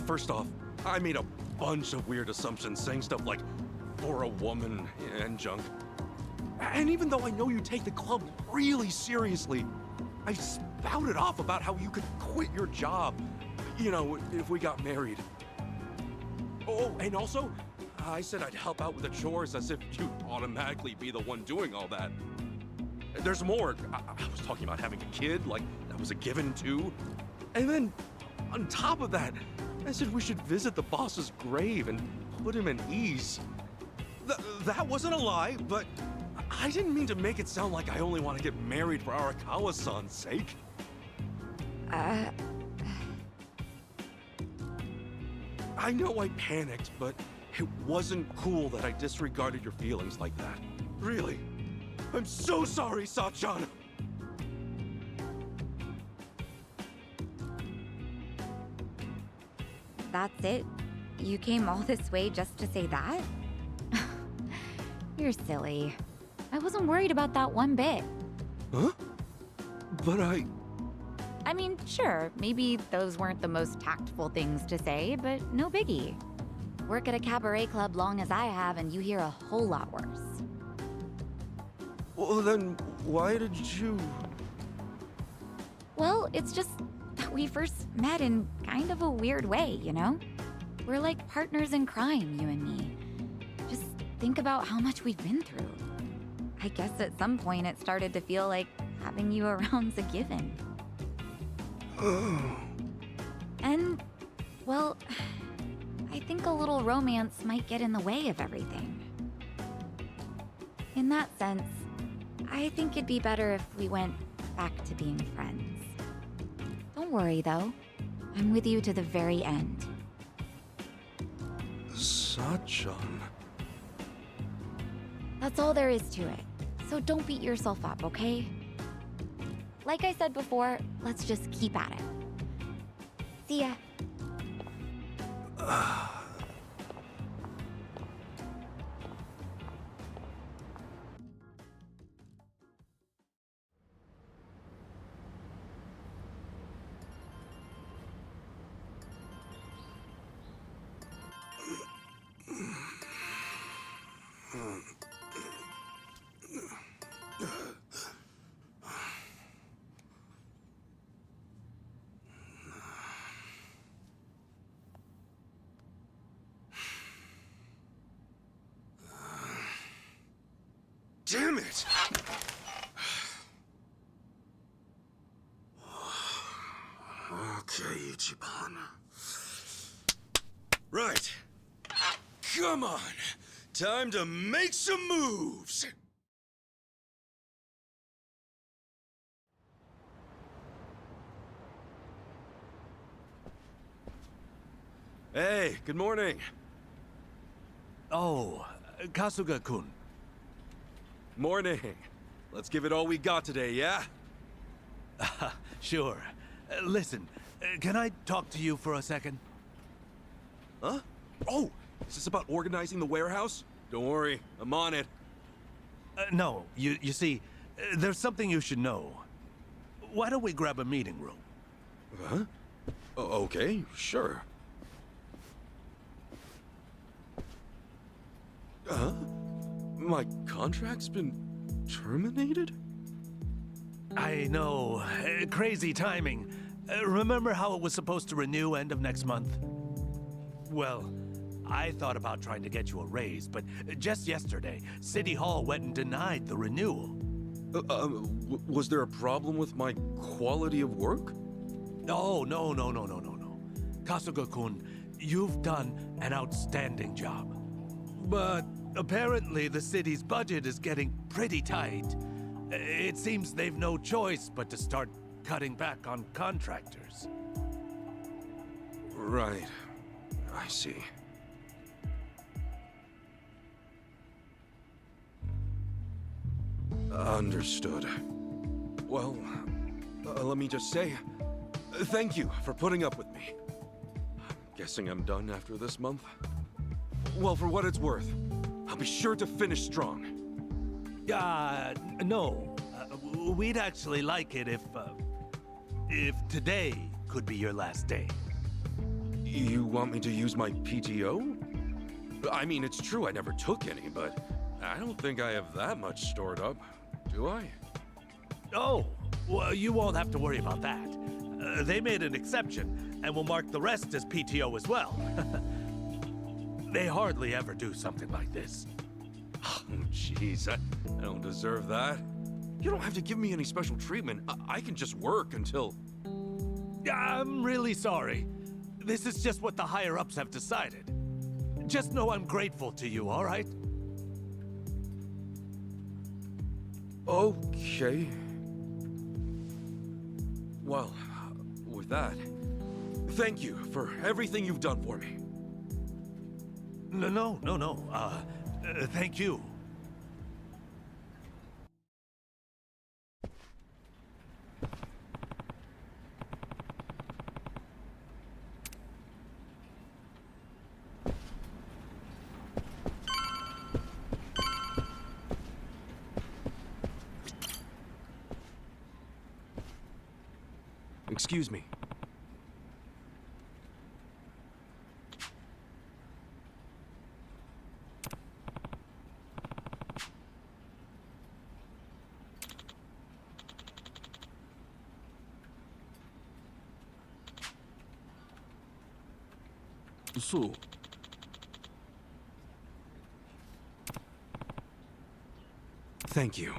First off, I made a bunch of weird assumptions, saying stuff like, for a woman, and junk. And even though I know you take the club really seriously, I spouted off about how you could quit your job, you know, if we got married. Oh, and also, I said I'd help out with the chores as if you'd automatically be the one doing all that. There's more. I was talking about having a kid, like that was a given too. And then, on top of that, I said we should visit the boss's grave and put him at ease. That wasn't a lie, but I didn't mean to make it sound like I only want to get married for Arakawa-san's sake. I know I panicked, but it wasn't cool that I disregarded your feelings like that. Really. I'm so sorry, Sachan! That's it? You came all this way just to say that? You're silly. I wasn't worried about that one bit. Huh? But I mean, sure, maybe those weren't the most tactful things to say, but no biggie. Work at a cabaret club long as I have, and you hear a whole lot worse. Well, then, why did you... Well, it's just that we first met in kind of a weird way, you know? We're like partners in crime, you and me. Just think about how much we've been through. I guess at some point it started to feel like having you around's a given. And, well, I think a little romance might get in the way of everything. In that sense, I think it'd be better if we went back to being friends. Don't worry, though. I'm with you to the very end. Sachan... That's all there is to it. So don't beat yourself up, okay? Like I said before, let's just keep at it. See ya. Damn it! Okay, Ichiban. Right. Come on. Time to make some moves! Hey, good morning. Oh, Kasuga-kun. Morning. Let's give it all we got today, yeah? Sure. Listen, can I talk to you for a second? Huh? Oh, is this about organizing the warehouse? Don't worry, I'm on it. No, you see, there's something you should know. Why don't we grab a meeting room? Huh? Okay, sure. Huh? My contract's been terminated? I know. Crazy timing. Remember how it was supposed to renew end of next month? Well, I thought about trying to get you a raise, but just yesterday, City Hall went and denied the renewal. Was there a problem with my quality of work? No. Kasuga-kun, you've done an outstanding job. But apparently the city's budget is getting pretty tight. It seems they've no choice but to start cutting back on contractors. Right. I see. Understood. Well, let me just say, thank you for putting up with me. I'm guessing I'm done after this month. Well, for what it's worth, I'll be sure to finish strong. No. We'd actually like it if today could be your last day. You want me to use my PTO? I mean, it's true I never took any, but I don't think I have that much stored up, do I? Oh, well, you won't have to worry about that. They made an exception, and will mark the rest as PTO as well. They hardly ever do something like this. Oh, jeez, I don't deserve that. You don't have to give me any special treatment. I can just work until... I'm really sorry. This is just what the higher-ups have decided. Just know I'm grateful to you, all right? Okay. Well, with that, thank you for everything you've done for me. No. Thank you. Excuse me. So... Thank you.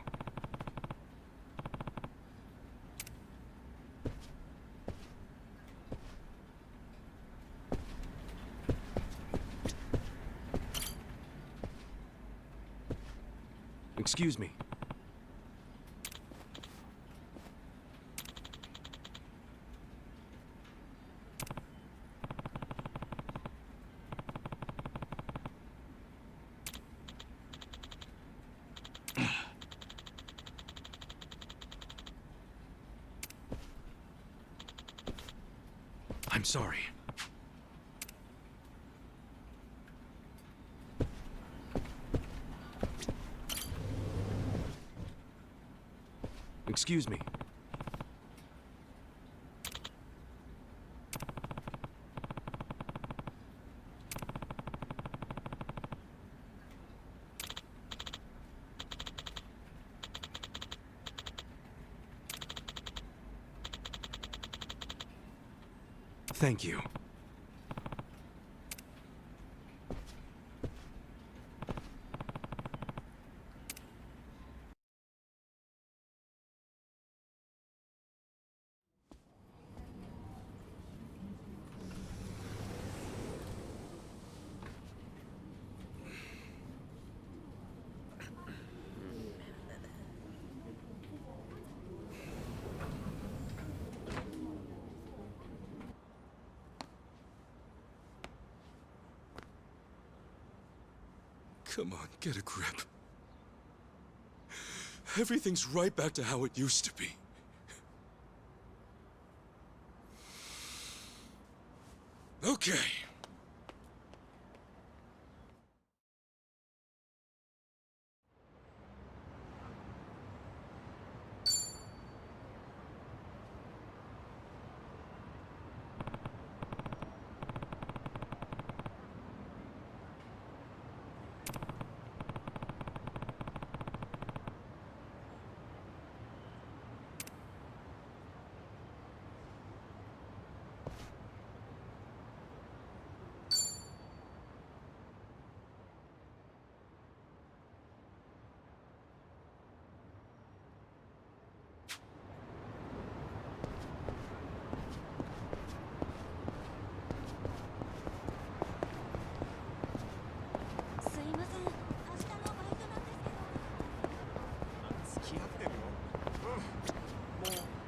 Excuse me. I'm sorry. Excuse me. Thank you. Come on, get a grip. Everything's right back to how it used to be. Okay.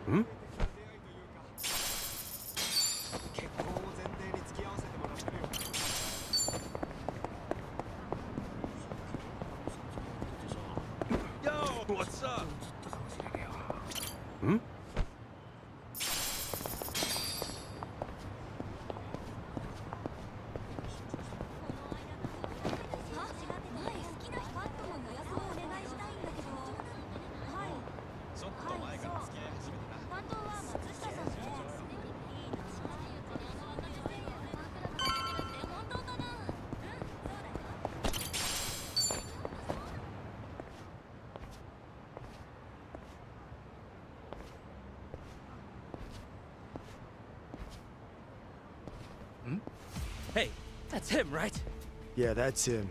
Hmm? Yo, what's up? Hmm? Hey, that's him, right? Yeah, that's him.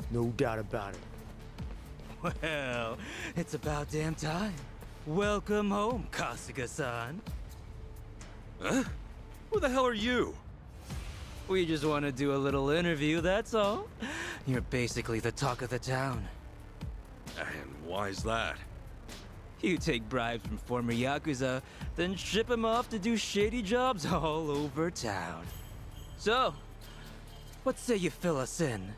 No doubt about it. Well, it's about damn time. Welcome home, Kasuga-san. Huh? Who the hell are you? We just want to do a little interview, that's all. You're basically the talk of the town. And why's that? You take bribes from former Yakuza, then ship them off to do shady jobs all over town. So, what say you fill us in?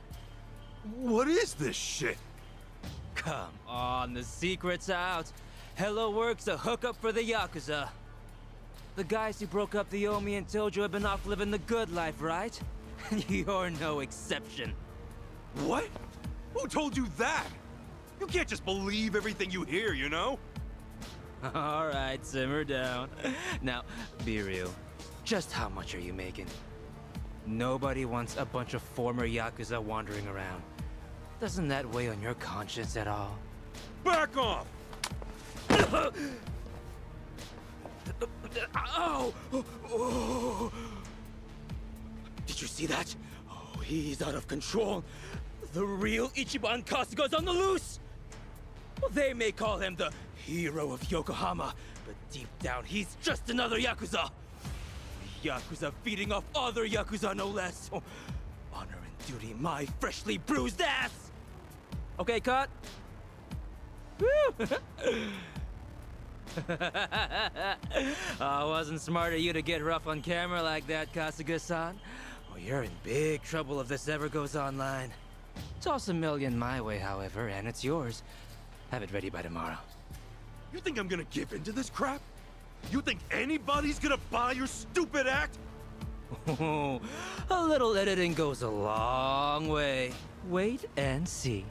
What is this shit? Come on, the secret's out. Hello Work's a hookup for the Yakuza. The guys who broke up the Omi and Tojo have been off living the good life, right? You're no exception. What? Who told you that? You can't just believe everything you hear, you know? All right, simmer down. Now, be real. Just how much are you making? Nobody wants a bunch of former Yakuza wandering around. Doesn't that weigh on your conscience at all? Back off! Ow! Oh. Did you see that? Oh, he's out of control. The real Ichiban Kasuga's on the loose! Well, they may call him the hero of Yokohama, but deep down, he's just another Yakuza. Yakuza feeding off other Yakuza, no less. Oh, honor and duty, my freshly bruised ass! Okay, cut. Woo! Wasn't smart of you to get rough on camera like that, Kasuga-san. Well, you're in big trouble if this ever goes online. Toss $1 million my way, however, and it's yours. Have it ready by tomorrow. You think I'm gonna give into this crap? You think anybody's gonna buy your stupid act? A little editing goes a long way. Wait and see.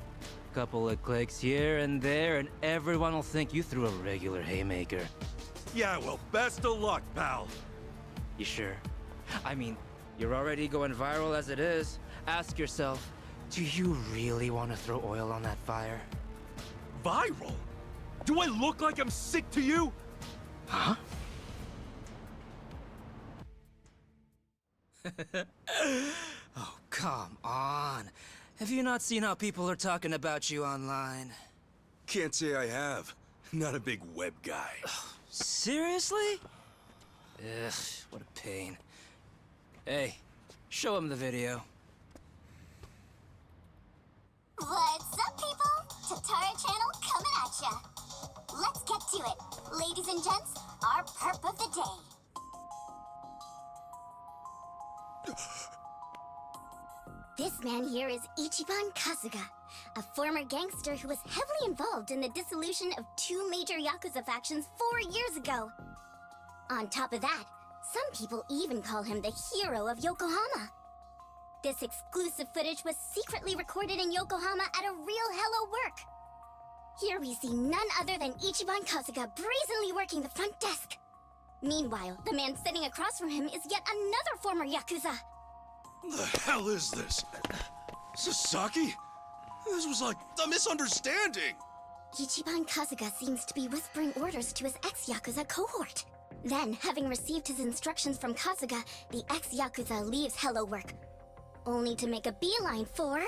Couple of clicks here and there, and everyone will think you threw a regular haymaker. Yeah, well, best of luck, pal. You sure? I mean, you're already going viral as it is. Ask yourself, do you really want to throw oil on that fire? Viral? Do I look like I'm sick to you? Huh? Oh, come on. Have you not seen how people are talking about you online? Can't say I have. Not a big web guy. Seriously? Ugh, what a pain. Hey, show him the video. What's up, people? Tatara Channel coming at ya. Let's get to it. Ladies and gents, our perp of the day. This man here is Ichiban Kasuga, a former gangster who was heavily involved in the dissolution of 2 major Yakuza factions 4 years ago. On top of that, some people even call him the hero of Yokohama. This exclusive footage was secretly recorded in Yokohama at a real Hello Work. Here we see none other than Ichiban Kasuga brazenly working the front desk. Meanwhile, the man sitting across from him is yet another former Yakuza. The hell is this? Sasaki? This was like a misunderstanding. Ichiban Kasuga seems to be whispering orders to his ex-Yakuza cohort. Then, having received his instructions from Kasuga, the ex-Yakuza leaves Hello Work, only to make a beeline for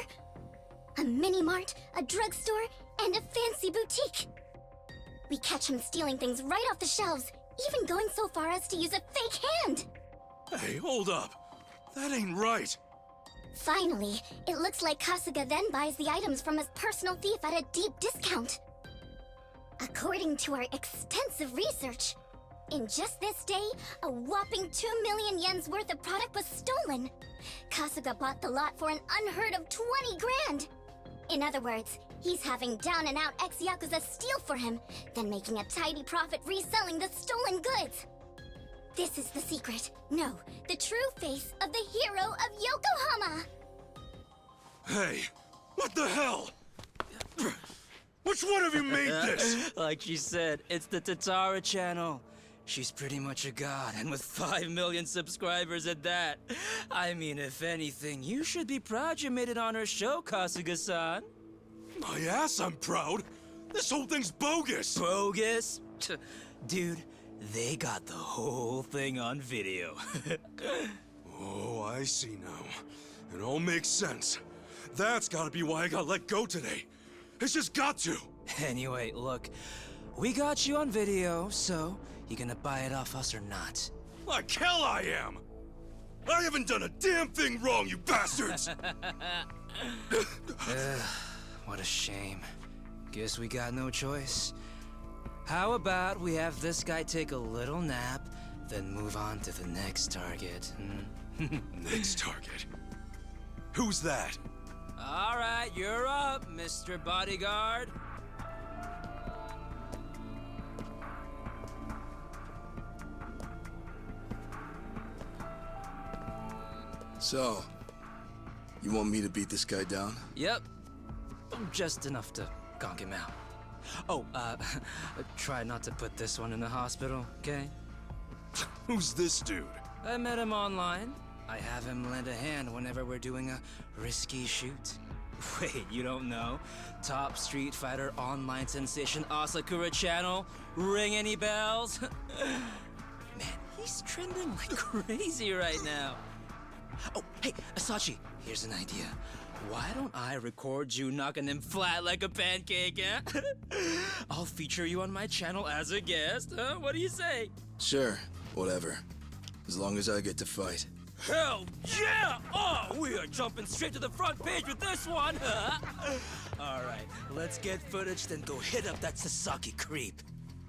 a mini-mart, a drugstore, and a fancy boutique. We catch him stealing things right off the shelves, even going so far as to use a fake hand. Hey, hold up. That ain't right. Finally, it looks like Kasuga then buys the items from his personal thief at a deep discount. According to our extensive research, In just this day, a whopping 2 million yen's worth of product was stolen. Kasuga bought the lot for an unheard of 20 grand. In other words, he's having down-and-out ex-Yakuza steal for him, then making a tidy profit reselling the stolen goods. This is the secret. No, the true face of the hero of Yokohama. Hey, what the hell? Which one of you made this? Like she said, it's the Tatara channel. She's pretty much a god, and with 5 million subscribers at that. I mean, if anything, you should be proud you made it on her show, Kasuga-san. My ass, I'm proud. This whole thing's bogus. Bogus? Dude, they got the whole thing on video. Oh, I see now. It all makes sense. That's gotta be why I got let go today. It's just got to. Anyway, look, we got you on video, so you gonna buy it off us or not? Like hell I am! I haven't done a damn thing wrong, you bastards! What a shame. Guess we got no choice. How about we have this guy take a little nap, then move on to the next target? Next target? Who's that? All right, you're up, Mr. Bodyguard. So, you want me to beat this guy down? Yep. Just enough to conk him out. Oh, try not to put this one in the hospital, okay? Who's this dude? I met him online. I have him lend a hand whenever we're doing a risky shoot. Wait, you don't know? Top Street Fighter online sensation Asakura channel? Ring any bells? Man, he's trending like crazy right now. Oh, hey, Asachi, here's an idea. Why don't I record you knocking him flat like a pancake, eh? I'll feature you on my channel as a guest, huh? What do you say? Sure, whatever. As long as I get to fight. Hell yeah! Oh, we are jumping straight to the front page with this one! All right, let's get footage, then go hit up that Sasaki creep.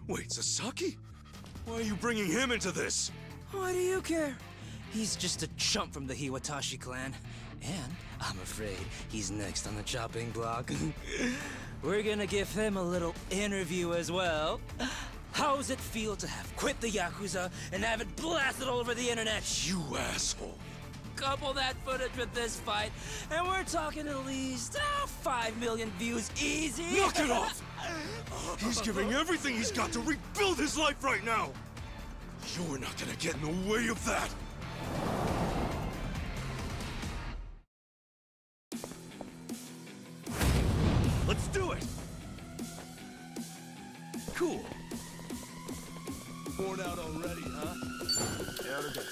Wait, Sasaki? Why are you bringing him into this? Why do you care? He's just a chump from the Hiwatashi clan. And I'm afraid he's next on the chopping block. We're gonna give him a little interview as well. How's it feel to have quit the Yakuza and have it blasted all over the internet? You asshole. Couple that footage with this fight, and we're talking at least 5 million views easy. Knock it off! He's giving everything he's got to rebuild his life right now! You're not gonna get in the way of that! Let's do it! Cool. Worn out already, huh? Yeah, it is.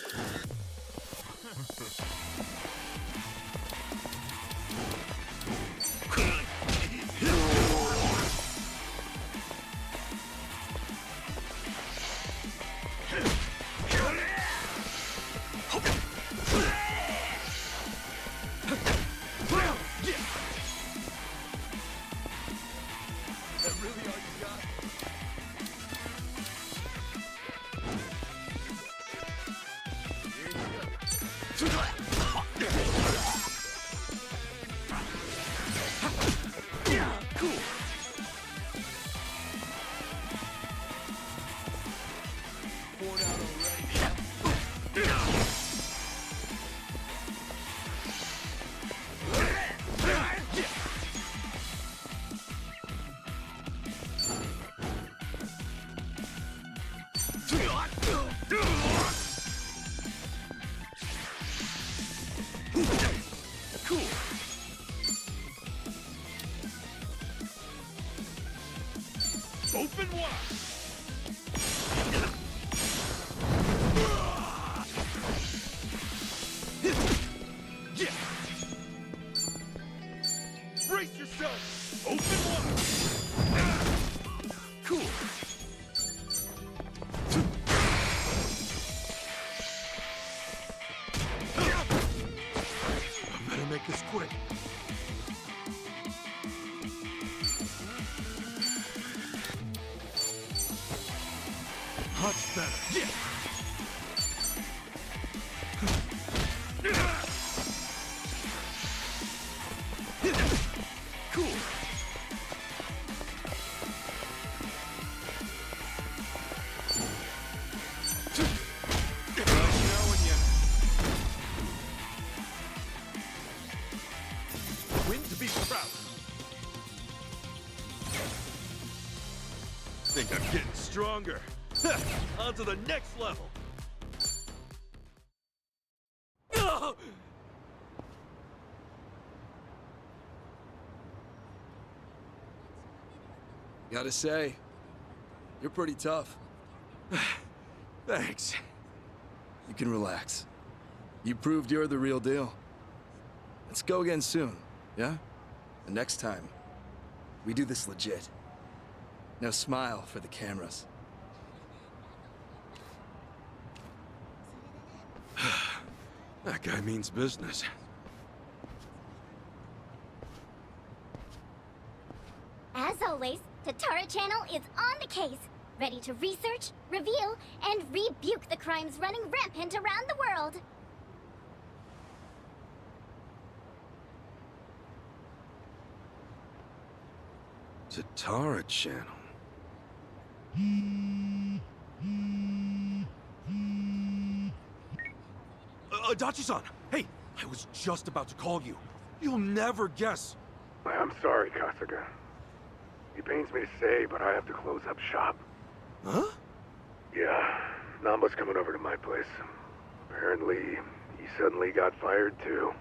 Open wide! Brace yourself! Open wide! Cool! I better make this quick. Much better. Yeah. Cool. Win to be proud. Think I'm getting stronger. On to the next level. Gotta say, you're pretty tough. Thanks. You can relax. You proved you're the real deal. Let's go again soon, yeah? And next time, we do this legit. Now smile for the cameras. That guy means business. As always, Tatara Channel is on the case, ready to research, reveal, and rebuke the crimes running rampant around the world. Tatara Channel. Dachi-san! Hey! I was just about to call you. You'll never guess. I'm sorry, Kasuga. It pains me to say, but I have to close up shop. Huh? Yeah, Namba's coming over to my place. Apparently, he suddenly got fired too.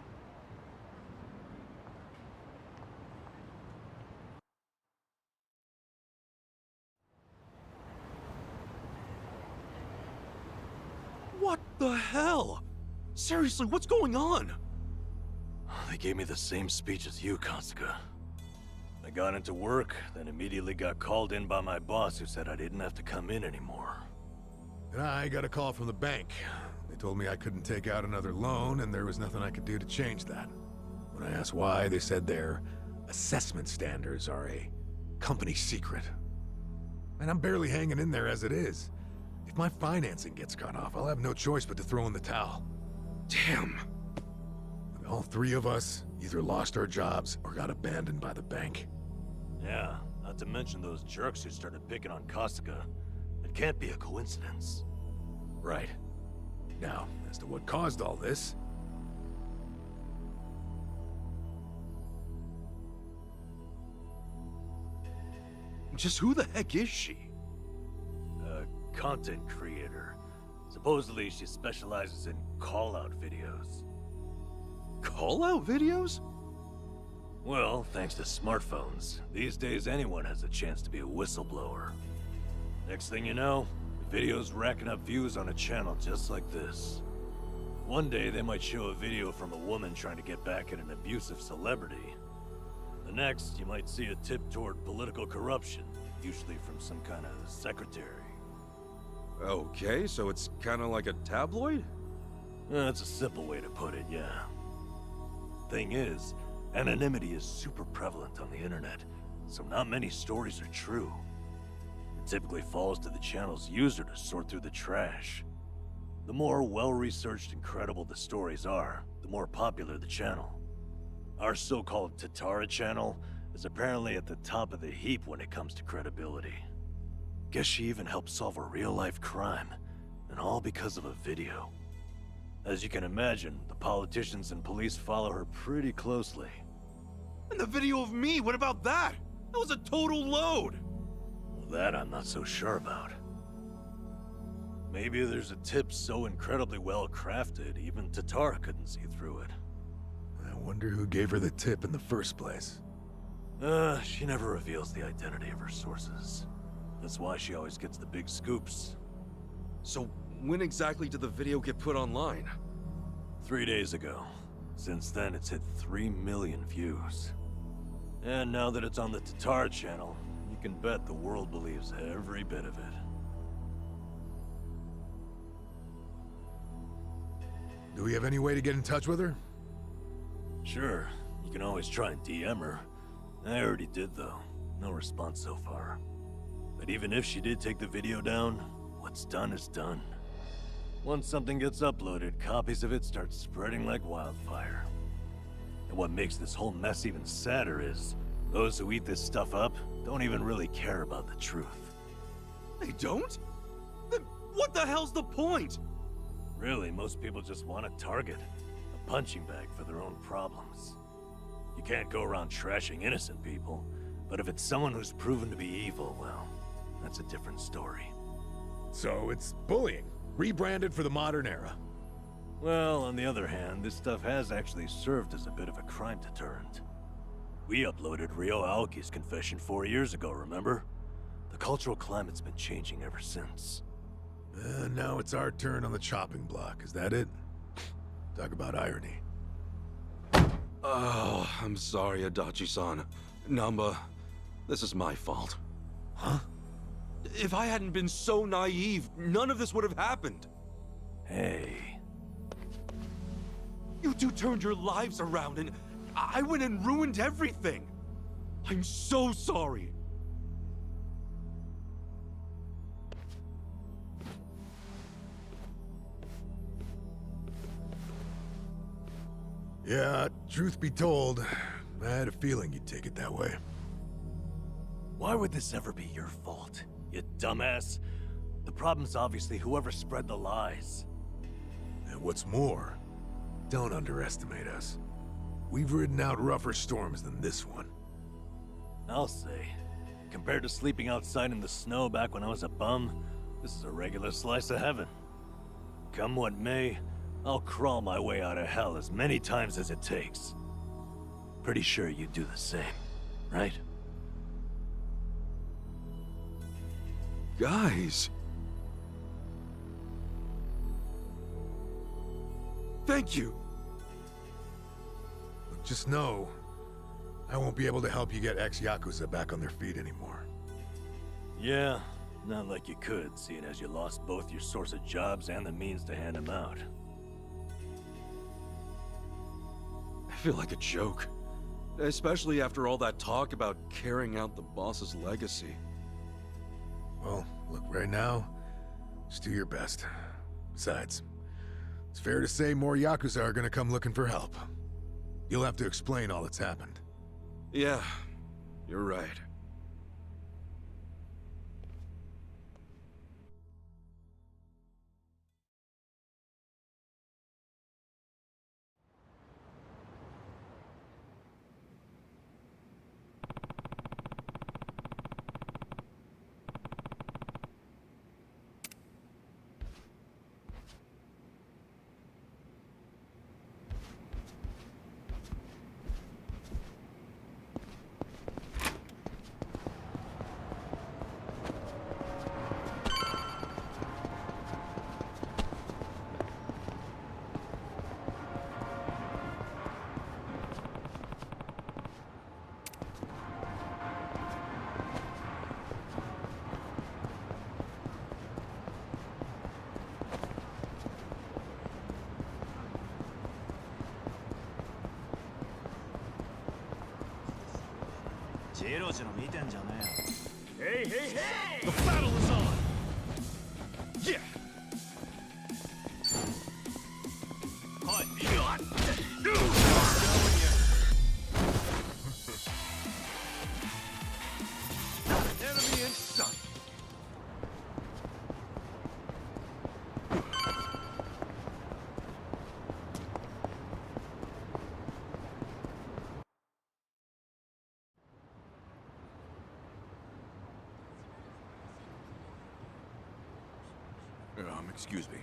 What the hell? Seriously, what's going on? They gave me the same speech as you, Kasuga. I got into work, then immediately got called in by my boss who said I didn't have to come in anymore. And I got a call from the bank. They told me I couldn't take out another loan and there was nothing I could do to change that. When I asked why, they said their assessment standards are a company secret. And I'm barely hanging in there as it is. If my financing gets cut off, I'll have no choice but to throw in the towel. Damn. All three of us either lost our jobs or got abandoned by the bank. Yeah, not to mention those jerks who started picking on Kasuga. It can't be a coincidence. Right. Now, as to what caused all this... Just who the heck is she? A content creator. Supposedly she specializes in call-out videos. Call-out videos? Well, thanks to smartphones, these days anyone has a chance to be a whistleblower. Next thing you know, the video's racking up views on a channel just like this. One day they might show a video from a woman trying to get back at an abusive celebrity. The next, you might see a tip toward political corruption, usually from some kind of secretary. Okay, so it's kind of like a tabloid? That's a simple way to put it, yeah. Thing is, anonymity is super prevalent on the internet, so not many stories are true. It typically falls to the channel's user to sort through the trash. The more well-researched and credible the stories are, the more popular the channel. Our so-called Tatara channel is apparently at the top of the heap when it comes to credibility. Guess she even helped solve a real-life crime, and all because of a video. As you can imagine, the politicians and police follow her pretty closely. And the video of me, what about that? That was a total load! Well, that I'm not so sure about. Maybe there's a tip so incredibly well crafted, even Tatara couldn't see through it. I wonder who gave her the tip in the first place. She never reveals the identity of her sources. That's why she always gets the big scoops. So, when exactly did the video get put online? 3 days ago. Since then, it's hit 3 million views. And now that it's on the Tatara channel, you can bet the world believes every bit of it. Do we have any way to get in touch with her? Sure, you can always try and DM her. I already did, though. No response so far. But even if she did take the video down, what what's done is done. Once something gets uploaded, copies of it start spreading like wildfire. And what makes this whole mess even sadder is, those who eat this stuff up don't even really care about the truth. They don't? Then what the hell's the point? Really, most people just want a target, a punching bag for their own problems. You can't go around trashing innocent people, but if it's someone who's proven to be evil, well, that's a different story. So it's bullying, rebranded for the modern era. Well, on the other hand, this stuff has actually served as a bit of a crime deterrent. We uploaded Ryo Aoki's confession 4 years ago, remember? The cultural climate's been changing ever since. Now it's our turn on the chopping block, is that it? Talk about irony. Oh, I'm sorry, Adachi-san. Namba, this is my fault. Huh? If I hadn't been so naive, none of this would have happened. Hey. You two turned your lives around and I went and ruined everything. I'm so sorry. Yeah, truth be told, I had a feeling you'd take it that way. Why would this ever be your fault, you dumbass? The problem's obviously whoever spread the lies. And what's more, don't underestimate us. We've ridden out rougher storms than this one. I'll say, compared to sleeping outside in the snow back when I was a bum, this is a regular slice of heaven. Come what may, I'll crawl my way out of hell as many times as it takes. Pretty sure you'd do the same, right? Guys. Thank you. Look, just know, I won't be able to help you get ex-Yakuza back on their feet anymore. Yeah, not like you could, seeing as you lost both your source of jobs and the means to hand them out. I feel like a joke. Especially after all that talk about carrying out the boss's legacy. Well, look, right now, just do your best. Besides, it's fair to say more Yakuza are gonna come looking for help. You'll have to explain all that's happened. Yeah, you're right. Hey, hey, hey! The battle is on! Yeah! Enemy in sight! Excuse me.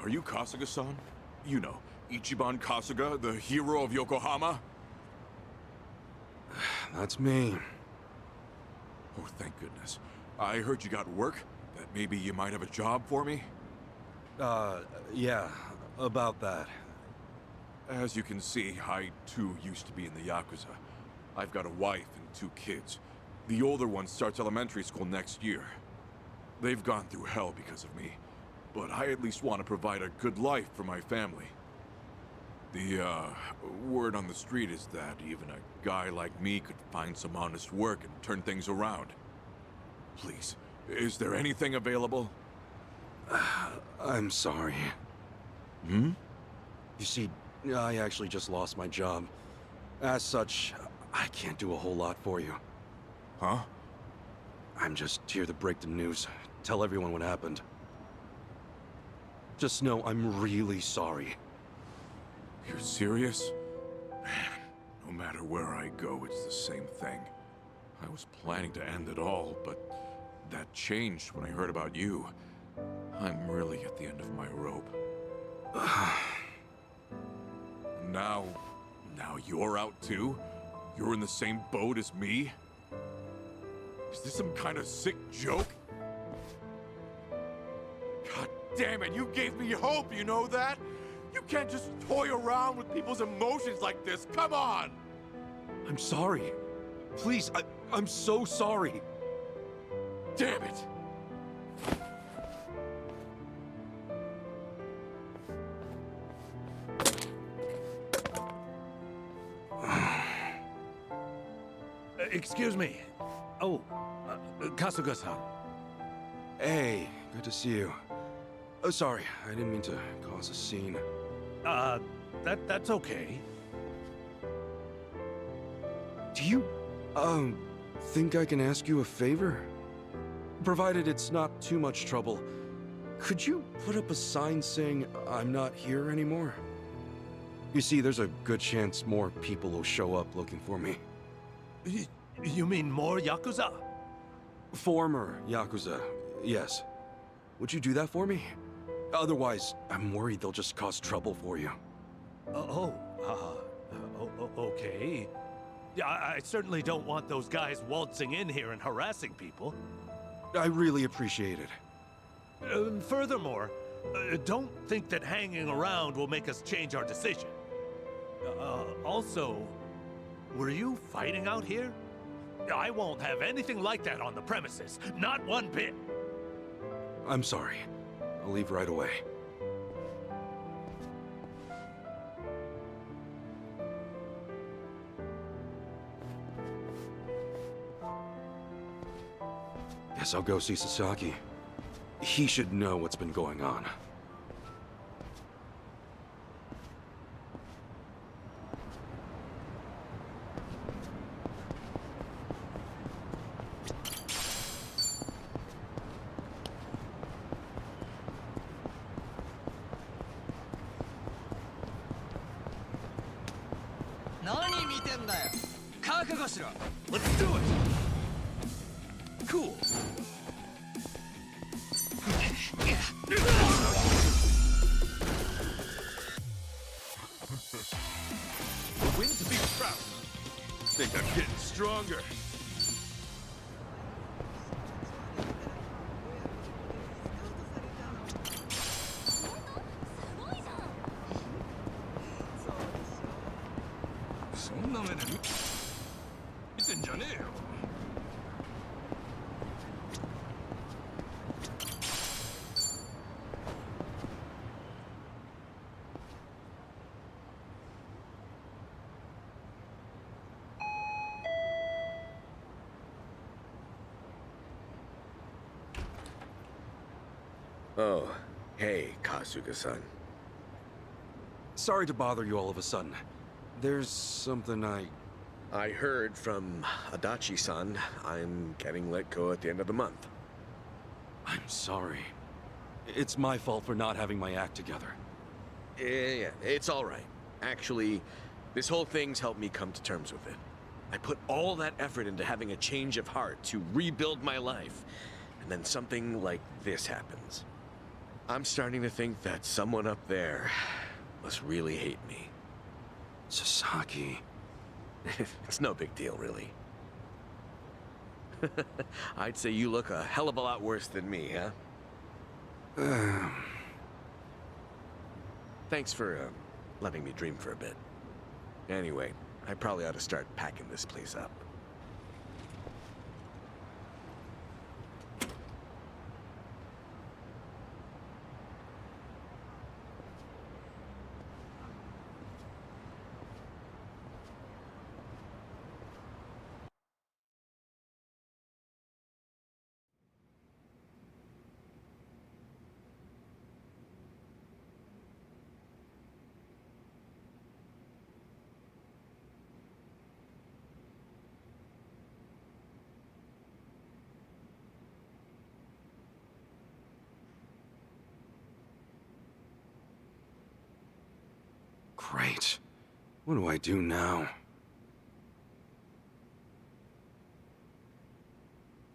Are you Kasuga-san? You know, Ichiban Kasuga, the hero of Yokohama? That's me. Oh, thank goodness. I heard you got work. That maybe you might have a job for me? Yeah, about that. As you can see, I too used to be in the Yakuza. I've got a wife and 2 kids. The older one starts elementary school next year. They've gone through hell because of me. But I at least want to provide a good life for my family. The, word on the street is that even a guy like me could find some honest work and turn things around. Please, is there anything available? I'm sorry. Hmm? You see, I actually just lost my job. As such, I can't do a whole lot for you. Huh? I'm just here to break the news, tell everyone what happened. Just know I'm really sorry. You're serious? Man, no matter where I go, it's the same thing. I was planning to end it all, but that changed when I heard about you. I'm really at the end of my rope. Now you're out too? You're in the same boat as me? Is this some kind of sick joke? God damn it, you gave me hope, you know that? You can't just toy around with people's emotions like this, come on! I'm sorry. Please, I'm so sorry. Damn it! Excuse me. Oh, Kasuga-san. Hey, good to see you. Oh, sorry, I didn't mean to cause a scene. That's okay. Do you, think I can ask you a favor? Provided it's not too much trouble, could you put up a sign saying I'm not here anymore? You see, there's a good chance more people will show up looking for me. You mean more Yakuza? Former Yakuza, yes. Would you do that for me? Otherwise, I'm worried they'll just cause trouble for you. Okay. Yeah, I certainly don't want those guys waltzing in here and harassing people. I really appreciate it. Furthermore, don't think that hanging around will make us change our decision. Also, were you fighting out here? I won't have anything like that on the premises, not one bit. I'm sorry. I'll leave right away. Guess I'll go see Sasaki. He should know what's been going on. Let's do it! Cool. Win to be proud. Think I'm getting stronger. Oh, hey, Kasuga-san. Sorry to bother you all of a sudden. There's something I heard from Adachi-san. I'm getting let go at the end of the month. I'm sorry. It's my fault for not having my act together. Yeah, it's all right. Actually, this whole thing's helped me come to terms with it. I put all that effort into having a change of heart to rebuild my life, and then something like this happens. I'm starting to think that someone up there must really hate me. Sasaki. It's no big deal, really. I'd say you look a hell of a lot worse than me, huh? Thanks for letting me dream for a bit. Anyway, I probably ought to start packing this place up. Great. What do I do now?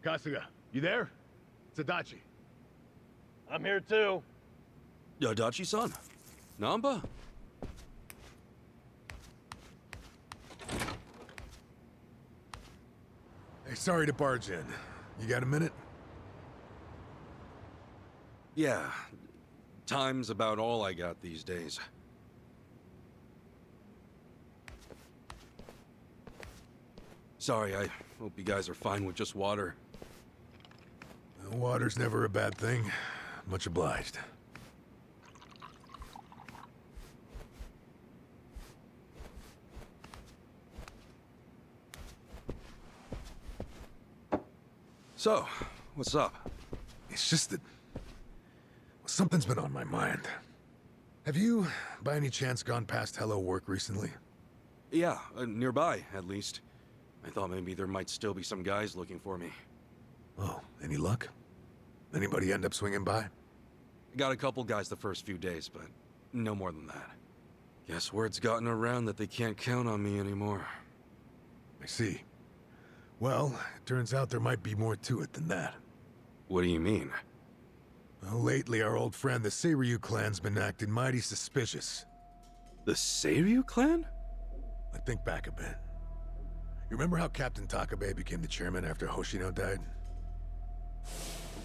Kasuga, you there? It's Adachi. I'm here too. Adachi-san? Namba? Hey, sorry to barge in. You got a minute? Yeah. Time's about all I got these days. Sorry, I hope you guys are fine with just water. Water's never a bad thing. Much obliged. So, what's up? It's just that something's been on my mind. Have you, by any chance, gone past Hello Work recently? Yeah, nearby, at least. I thought maybe there might still be some guys looking for me. Oh, any luck? Anybody end up swinging by? Got a couple guys the first few days, but no more than that. Guess word's gotten around that they can't count on me anymore. I see. Well, it turns out there might be more to it than that. What do you mean? Well, lately our old friend the Seiryu clan's been acting mighty suspicious. The Seiryu clan? Let's think back a bit. You remember how Captain Takabe became the chairman after Hoshino died?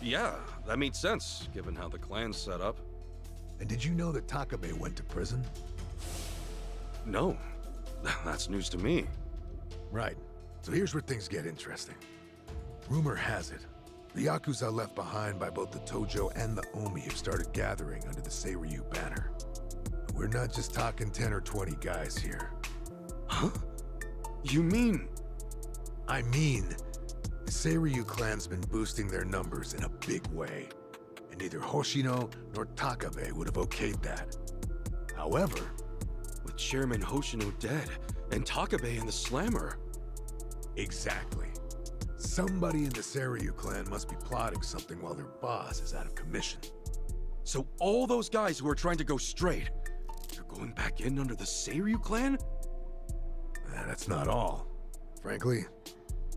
Yeah, that made sense, given how the clan's set up. And did you know that Takabe went to prison? No. That's news to me. Right. So here's where things get interesting. Rumor has it, the Yakuza left behind by both the Tojo and the Omi have started gathering under the Seiryu banner. We're not just talking 10 or 20 guys here. Huh? You mean? I mean, the Seiryu clan's been boosting their numbers in a big way, and neither Hoshino nor Takabe would have okayed that. However, with Chairman Hoshino dead, and Takabe in the slammer. Exactly. Somebody in the Seiryu clan must be plotting something while their boss is out of commission. So all those guys who are trying to go straight, they're going back in under the Seiryu clan? That's not all. Frankly,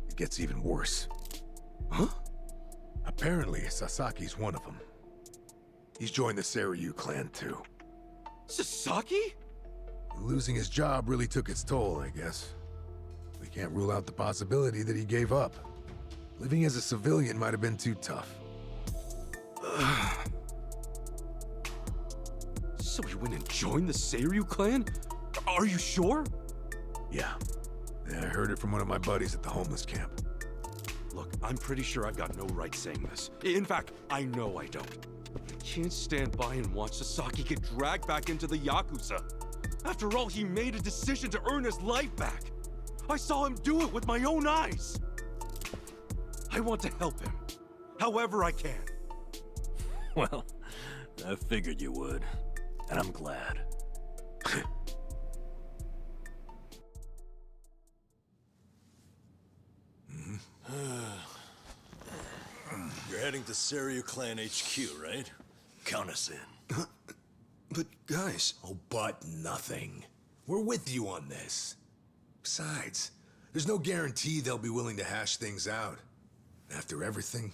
it gets even worse. Huh? Apparently, Sasaki's one of them. He's joined the Seiryu clan too. Sasaki? Losing his job really took its toll, I guess. We can't rule out the possibility that he gave up. Living as a civilian might have been too tough. So he went and joined the Seiryu clan? Are you sure? Yeah. I heard it from one of my buddies at the homeless camp. Look, I'm pretty sure I've got no right saying this. In fact, I know I don't. I can't stand by and watch Sasaki get dragged back into the Yakuza. After all, he made a decision to earn his life back. I saw him do it with my own eyes. I want to help him, however I can. Well, I figured you would, and I'm glad. You're heading to Seiryu Clan HQ, right? Count us in. But guys... Oh, but nothing. We're with you on this. Besides, there's no guarantee they'll be willing to hash things out. After everything,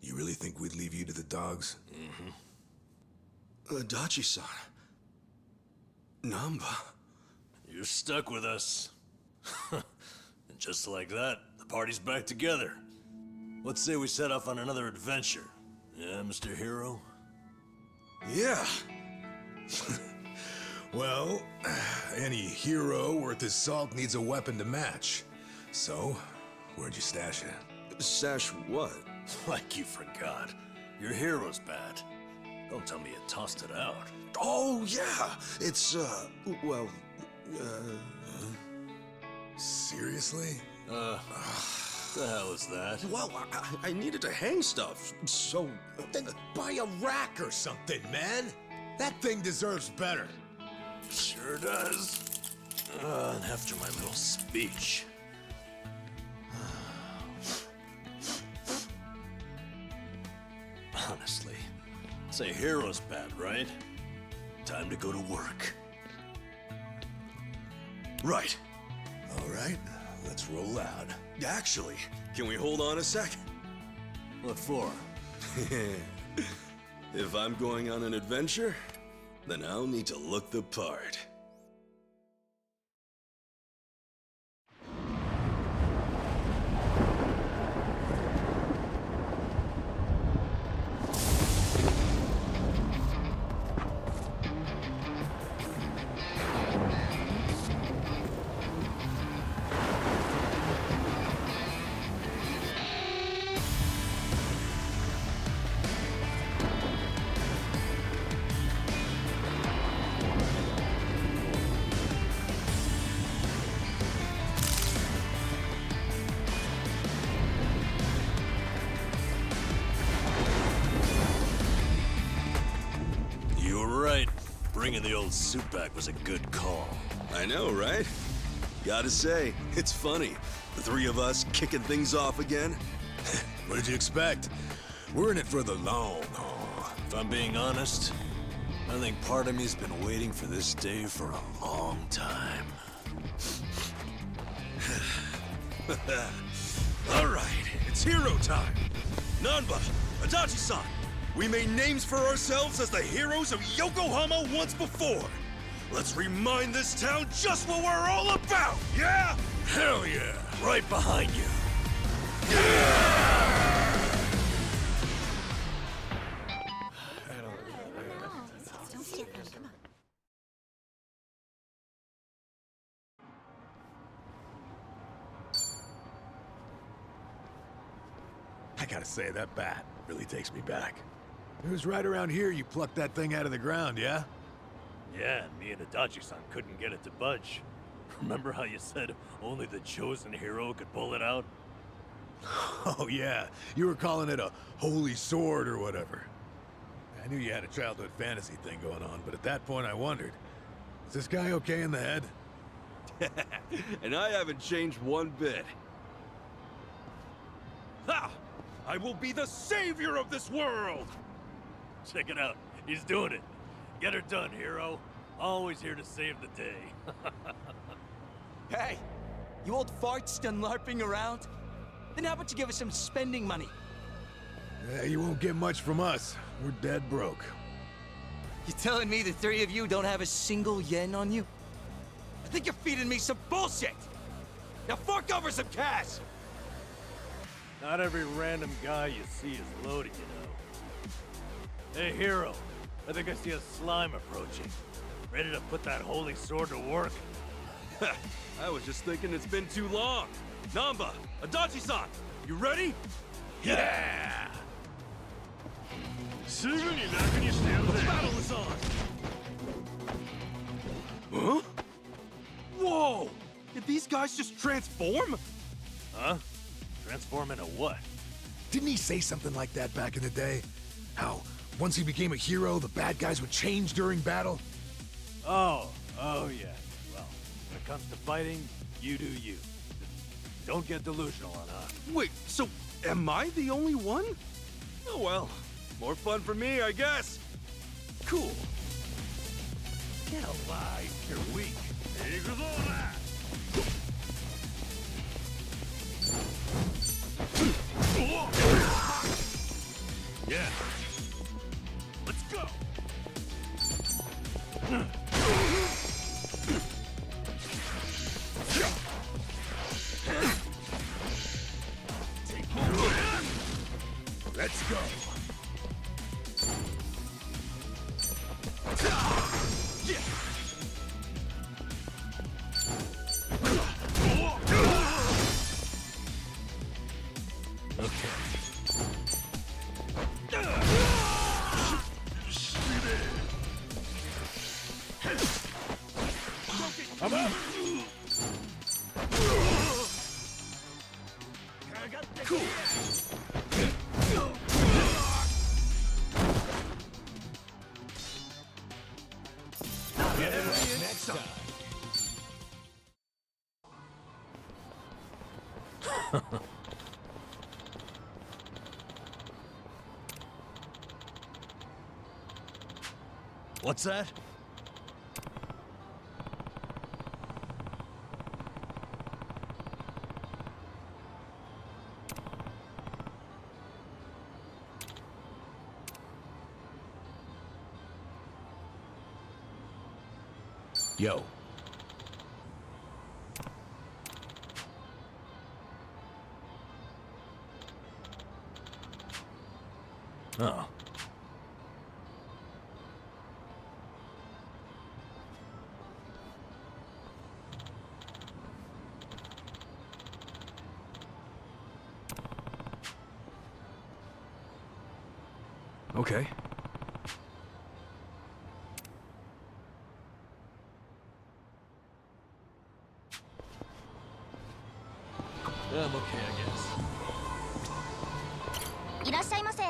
you really think we'd leave you to the dogs? Adachi-san. Namba. You're stuck with us. And just like that, the party's back together. Let's say we set off on another adventure. Yeah, Mr. Hero? Yeah. Well, any hero worth his salt needs a weapon to match. So, where'd you stash it? Stash what? Like you forgot. Your hero's bat. Don't tell me you tossed it out. Oh, yeah! It's, well, Seriously? The hell is that? Well, I needed to hang stuff, so... Then buy a rack or something, man! That thing deserves better. Sure does. And after my little speech. Honestly, it's a hero's bat, right? Time to go to work. Right. All right, let's roll out. Actually, can we hold on a sec? What for? If I'm going on an adventure, then I'll need to look the part. You were right. Bringing the old suit back was a good call. I know, right? Gotta say, it's funny. The three of us kicking things off again. What did you expect? We're in it for the long haul. If I'm being honest, I think part of me's been waiting for this day for a long time. All right, it's hero time. Nanba, Adachi-san, we made names for ourselves as the heroes of Yokohama once before. Let's remind this town just what we're all about, yeah? Hell yeah! Right behind you. I gotta say, that bat really takes me back. It was right around here you plucked that thing out of the ground, yeah? Yeah, and me and Adachi-san couldn't get it to budge. Remember how you said only the chosen hero could pull it out? Oh yeah, you were calling it a holy sword or whatever. I knew you had a childhood fantasy thing going on, but at that point I wondered, is this guy okay in the head? And I haven't changed one bit. Ha! I will be the savior of this world! Check it out. He's doing it. Get her done, hero. Always here to save the day. Hey, you old farts done LARPing around? Then how about you give us some spending money? Yeah, you won't get much from us. We're dead broke. You telling me the three of you don't have a single yen on you? I think you're feeding me some bullshit! Now fork over some cash! Not every random guy you see is loaded, you know. Hey, hero. I think I see a slime approaching. Ready to put that holy sword to work? I was just thinking it's been too long. Namba, Adachi-san, you ready? Yeah! The battle is on! Huh? Whoa! Did these guys just transform? Huh? Transform into what? Didn't he say something like that back in the day? How, once he became a hero, the bad guys would change during battle? Oh yeah. Well, when it comes to fighting, you do you. Just don't get delusional on us. Wait, so am I the only one? Oh well, more fun for me, I guess. Cool. Get alive, you're weak. Yeah. Let's go. Let's go. I'm up. Cool. Next time. What's that? Yo. Oh. Okay. I'm okay, I guess. いらっしゃいませ。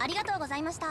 ありがとうございました。